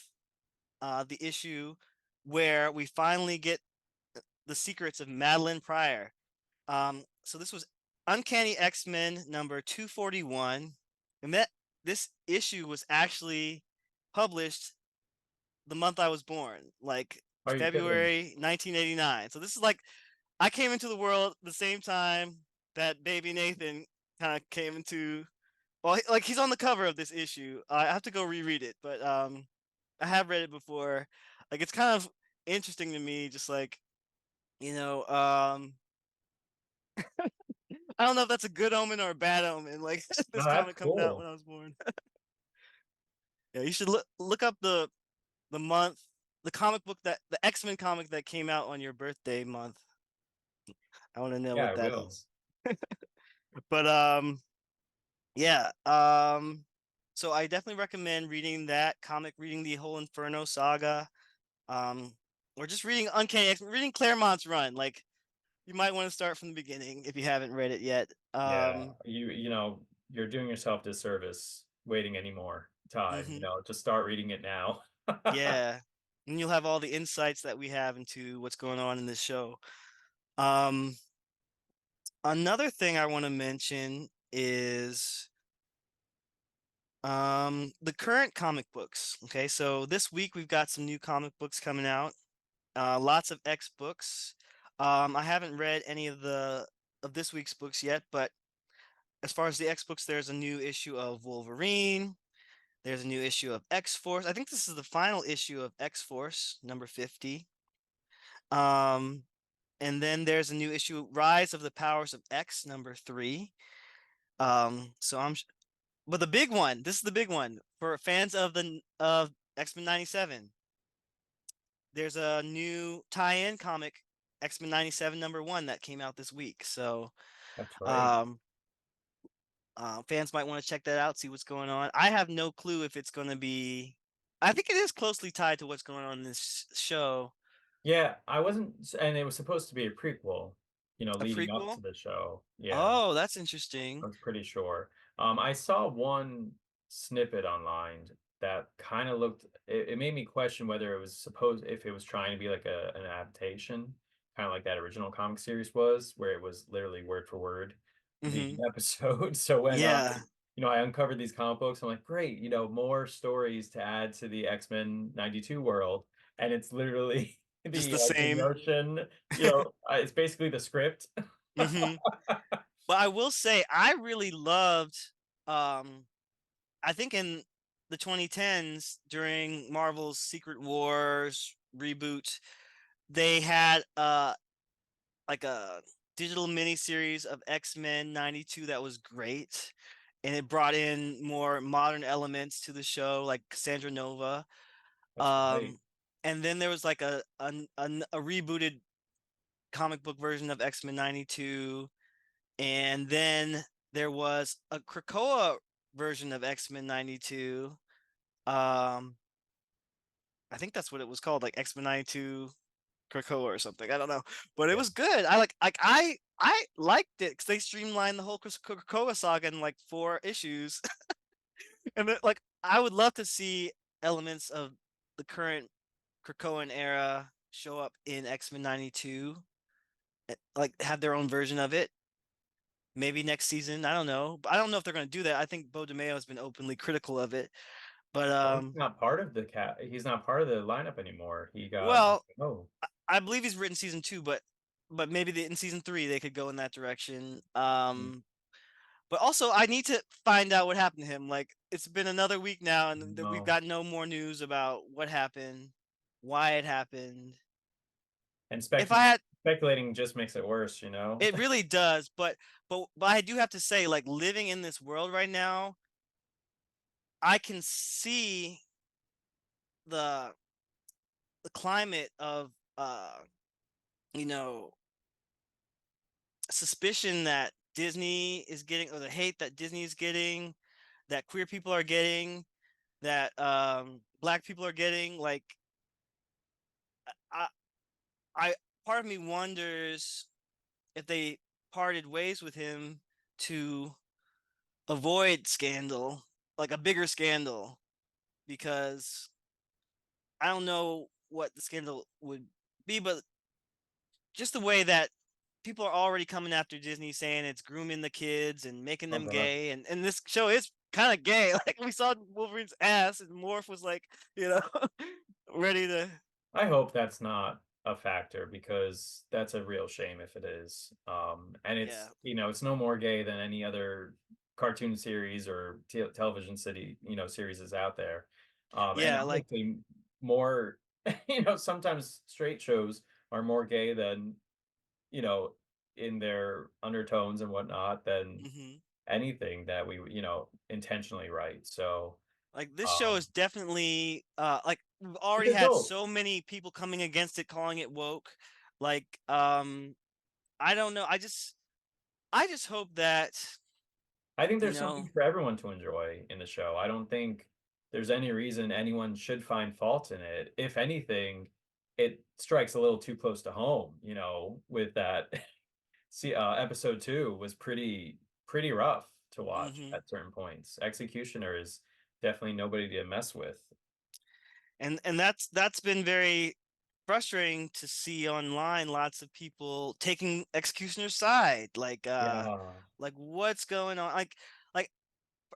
the issue where we finally get the secrets of Madeline Pryor. So this was Uncanny X-Men number 241, and this issue was actually published the month I was born, like Are you kidding? February 1989. So this is like I came into the world the same time that baby Nathan kind of came into. Well, like he's on the cover of this issue. I have to go reread it, but I have read it before. Like it's kind of interesting to me, just like you know, I don't know if that's a good omen or a bad omen. Like No, this that's comic coming out cool. when I was born. Yeah, you should look up the month, the comic book that the X-Men comic that came out on your birthday month. I want to know Yeah, what I that will. is. But yeah, so I definitely recommend reading that comic, reading the whole Inferno saga, um, or just reading Uncanny X, reading Claremont's run. Like you might want to start from the beginning if you haven't read it yet. Yeah, you're doing yourself disservice waiting any more time. Mhm. Just start reading it now. Yeah, and you'll have all the insights that we have into what's going on in this show. Um, Another thing I want to mention is the current comic books. Okay, so this week we've got some new comic books coming out. Lots of X books. I haven't read any of this week's books yet, but as far as the X books, there's a new issue of Wolverine. There's a new issue of X Force. I think this is the final issue of X Force number 50. Um, and then there's a new issue, Rise of the Powers of X number 3. So but the big one, this is the big one for fans of the of X-Men 97. There's a new tie-in comic, X-Men 97 number 1 that came out this week. So, That's right. um fans might want to check that out, see what's going on. I have no clue if it's going to be I think it is closely tied to what's going on in this show. Yeah, I wasn't, and it was supposed to be a prequel, A leading up prequel? to the show. Yeah. Oh, that's interesting. I'm pretty sure. I saw one snippet online that kind of it made me question whether it was supposed, if it was trying to be like an adaptation, kind of like that original comic series was, where it was literally word for word the Mhm. episode. So when Yeah, I uncovered these comic books, I'm like, great, more stories to add to the X-Men 92 world. And it's literally just the the Green same. Ocean, it's basically the script. Mhm. But I will say I really loved um I think in the 2010s during Marvel's Secret Wars reboot, they had like a digital miniseries of X-Men 92 that was great. And it brought in more modern elements to the show, like Cassandra Nova. That's right. Um, and then there was like a rebooted comic book version of X-Men 92. And then there was a Krakoa version of X-Men 92. Um, I think that's what it was called, like X-Men 92 Krakoa or something. I don't know, but it Yeah. was good. I liked it because they streamlined the whole Krakoa saga in like 4 issues, and then, like I would love to see elements of the current Krakoan era show up in X-Men 92, like have their own version of it. Maybe next season. I don't know. But I don't know if they're going to do that. I think Bo DeMeo has been openly critical of it. But Well, he's not part of the cat. He's not part of the lineup anymore. He got well, oh, I believe he's written season 2, but maybe in season 3 they could go in that direction. But also I need to find out what happened to him. Like it's been another week now, and we've no. got no more news about what happened, why it happened. And If I had, speculating just makes it worse. it really does. But I do have to say, like living in this world right now, I can see the the climate of you know suspicion that Disney is getting, or the hate that Disney is getting, that queer people are getting, that black people are getting. Like I I part of me wonders if they parted ways with him to avoid scandal, like a bigger scandal, because I don't know what the scandal would be, but just the way that people are already coming after Disney, saying it's grooming the kids and making Oh them gosh. gay, and this show is kind of gay. Like we saw Wolverine's ass, and Morph was like, you know, ready to, I hope that's not a factor because that's a real shame if it is. And yeah, it's, it's no more gay than any other cartoon series or television series is out there. And yeah, like, honestly, more, sometimes straight shows are more gay than, you know, in their undertones and whatnot than hmm anything that we, intentionally write. So, like this show um, is definitely like we've it's already had adult. so many people coming against it, calling it woke. Like, I don't know. I just hope that I think you there's know. something for everyone to enjoy in the show. I don't think there's any reason anyone should find fault in it. If anything, it strikes a little too close to home, with that. See, episode 2 was pretty rough to watch hmm at certain points. Executioner is definitely nobody to mess with. and that's been very frustrating to see online. Lots of people taking Executioner's side, Yeah. like what's going on, like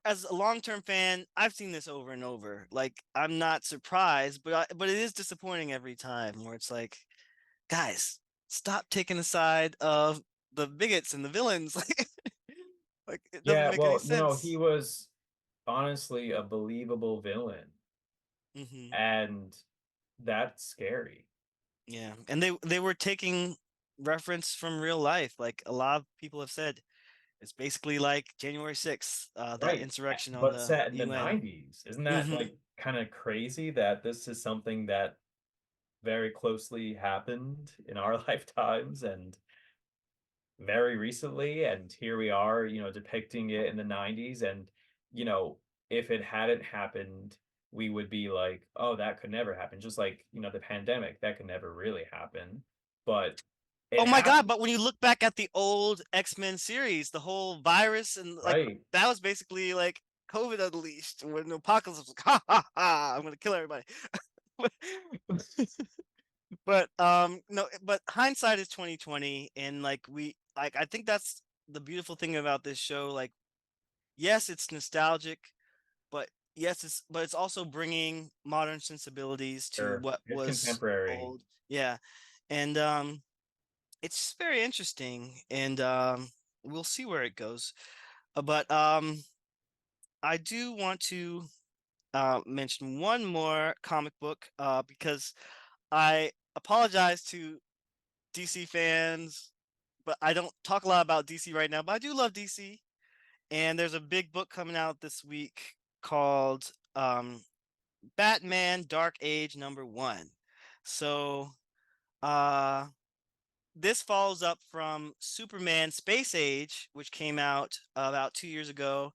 as a long-term fan, I've seen this over and over. Like I'm not surprised, but it is disappointing every time, where it's like, guys, stop taking the side of the bigots and the villains. Like it doesn't Yeah, make any well, he sense. was honestly a believable villain, hmm and that's scary. Yeah, and they were taking reference from real life. Like a lot of people have said, it's basically like January 6th, that Right, insurrection on but the set in the UN. 90s. Isn't that, hmm like, kinda crazy that this is something that very closely happened in our lifetimes and very recently, and here we are, depicting it in the 90s, and, you know, if it hadn't happened, we would be like, "Oh, that could never happen," just like, the pandemic, that could never really happen, but it Oh my God! happened, But when you look back at the old X-Men series, the whole virus, and like right? that was basically like COVID unleashed, when the apocalypse was like, ha ha ha, I'm gonna kill everybody. But no, but hindsight is 2020, and like I think that's the beautiful thing about this show. Like, yes, it's nostalgic, but it's also bringing modern sensibilities to Sure, what it's was contemporary. old. Yeah, and it's just very interesting, and we'll see where it goes. But I do want to mention one more comic book, because I apologize to DC fans, but I don't talk a lot about DC right now. But I do love DC, and there's a big book coming out this week called Batman Dark Age #1. So uh this follows up from Superman Space Age, which came out about 2 years ago,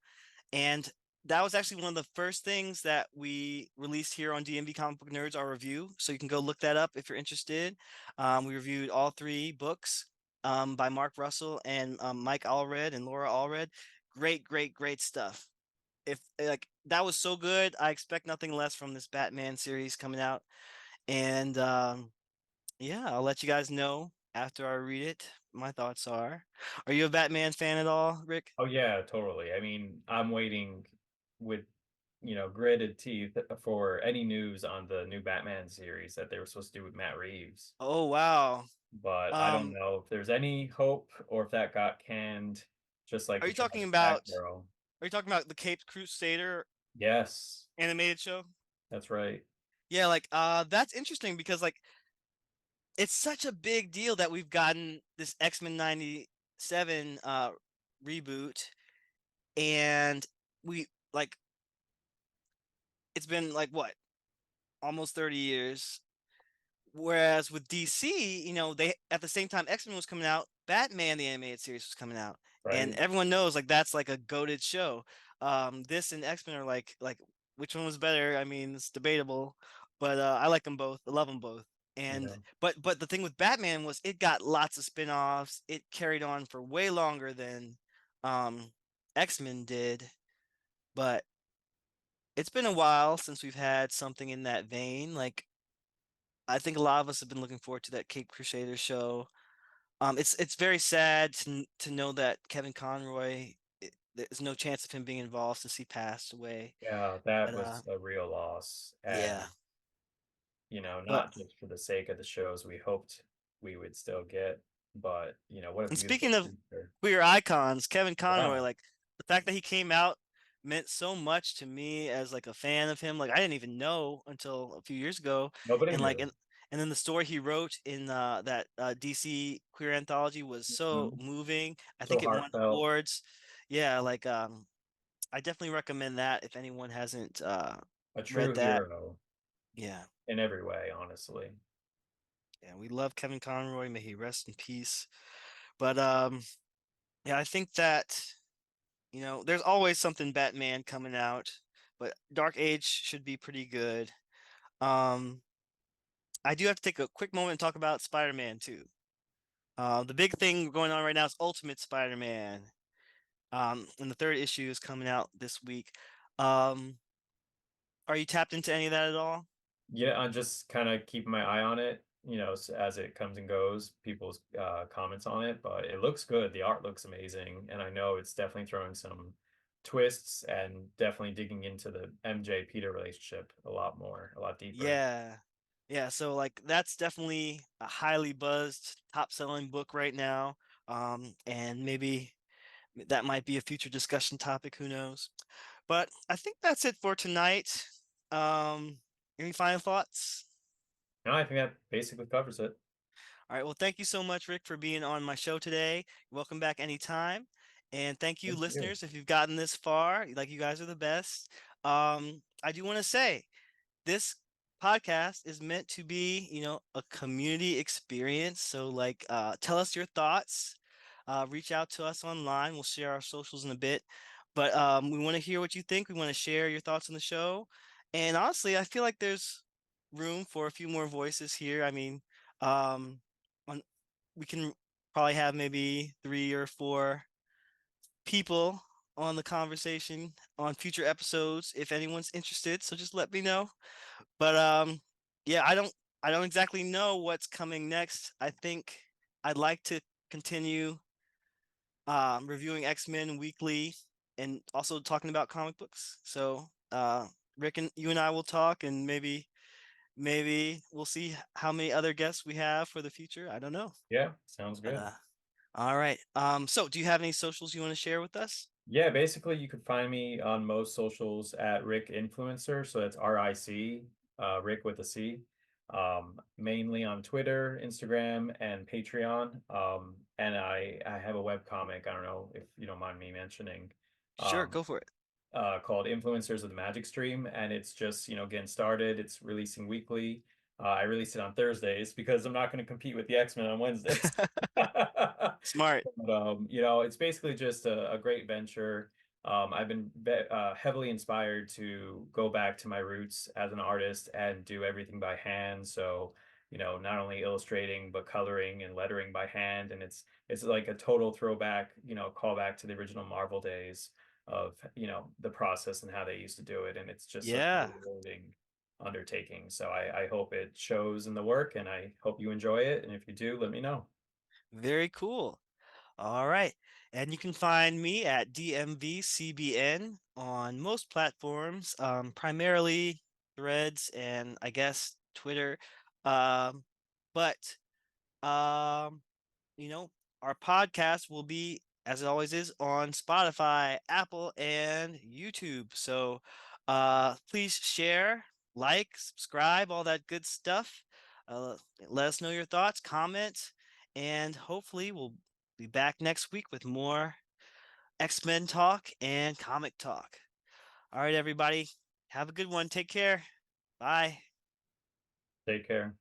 and that was actually one of the first things that we released here on DMV Comic Book Nerds, our review. So you can go look that up if you're interested. We reviewed all three books, by Mark Russell and Mike Allred and Laura Allred. Great, great, great stuff. If like that was so good, I expect nothing less from this Batman series coming out. And yeah, I'll let you guys know after I read it. My thoughts are. Are you a Batman fan at all, Rick? Oh, yeah, totally. I mean, I'm waiting with, gritted teeth for any news on the new Batman series that they were supposed to do with Matt Reeves. Oh wow. But I don't Um, know if there's any hope or if that got canned, just like are the you talking tragic about Batgirl. the Caped Crusader Yes, animated show? that's right. Yeah, like that's interesting because like it's such a big deal that we've gotten this X-Men 97 reboot, and we like it's been like what, almost 30 years. Whereas with DC, they at the same time X-Men was coming out, Batman the animated series was coming out, and right? everyone knows like that's like a goated show. This and X-Men are like which one was better? I mean, it's debatable, but I like them both. I love them both. And Yeah, but the thing with Batman was it got lots of spin-offs. It carried on for way longer than um X-Men did, but it's been a while since we've had something in that vein. Like I think a lot of us have been looking forward to that Cape Crusader show. It's very sad to know that Kevin Conroy, there's no chance of him being involved since he passed away. yeah, that But was a real loss, yeah. and But not just for the sake of the shows we hoped we would still get, but what a and beautiful speaking of creature. queer icons, Kevin Conroy, Yeah, like the fact that he came out meant so much to me as like a fan of him. Like I didn't even know until a few years ago, nobody and like knew. and then the story he wrote in that DC queer anthology was so Mhm. moving. I So think it won heartfelt, awards. Yeah, like I definitely recommend that if anyone hasn't a read true that. hero Yeah. in every way, honestly. Yeah, we love Kevin Conroy. May he rest in peace. But yeah, I think that there's always something Batman coming out, but Dark Age should be pretty good. Um, I do have to take a quick moment and talk about Spider-Man too. The big thing going on right now is Ultimate Spider-Man. And the third issue is coming out this week. Um, are you tapped into any of that at all? Yeah, I'm just kind of keeping my eye on it, as it comes and goes, people's comments on it, but it looks good. The art looks amazing, and I know it's definitely throwing some twists and definitely digging into the MJ Peter relationship a lot more, a lot deeper. Yeah. Yeah, so like that's definitely a highly buzzed, top-selling book right now. And maybe that might be a future discussion topic, who knows? But I think that's it for tonight. Any final thoughts? No, I think that basically covers it. All right, well, thank you so much, Rick, for being on my show today. Welcome back anytime. And thank you, Thank you. listeners, if you've gotten this far. Like, you guys are the best. I do want to say, this podcast is meant to be, a community experience. So like tell us your thoughts. Reach out to us online. We'll share our socials in a bit. But we want to hear what you think. We want to share your thoughts on the show. And honestly, I feel like there's room for a few more voices here. I mean, um on we can probably have maybe 3 or 4 people on the conversation on future episodes if anyone's interested. So just let me know. But yeah, I don't exactly know what's coming next. I think I'd like to continue reviewing X-Men weekly and also talking about comic books. So Rick and you and I will talk, and maybe we'll see how many other guests we have for the future. I don't know. Yeah, sounds But good. all right. So do you have any socials you want to share with us? Yeah, basically, you could find me on most socials at Rick Influencer. So that's RIC, Rick with a C. Mainly on Twitter, Instagram, and Patreon. And I have a web comic. I don't know if you don't mind me mentioning. Sure, Um, go for it. called Influencers of the Magic Stream, and it's just getting started. It's releasing weekly. I release it on Thursdays because I'm not going to compete with the X-Men on Wednesdays. Smart. But, it's basically just a great venture. I've been heavily inspired to go back to my roots as an artist and do everything by hand. So, not only illustrating but coloring and lettering by hand, and it's like a total throwback, callback to the original Marvel days of the process and how they used to do it, and it's just such a Yeah, rewarding undertaking. So I hope it shows in the work, and I hope you enjoy it. And if you do, let me know. very cool. All right. And you can find me at DMVCBN on most platforms, primarily Threads and I guess Twitter. Um, but um, you know, our podcast will be, as it always is, on Spotify, Apple, and YouTube. So please share, like, subscribe, all that good stuff. Uh, Let us know your thoughts, comment, and hopefully we'll be back next week with more X-Men talk and comic talk. All right, everybody. Have a good one. Take care. Bye. Take care.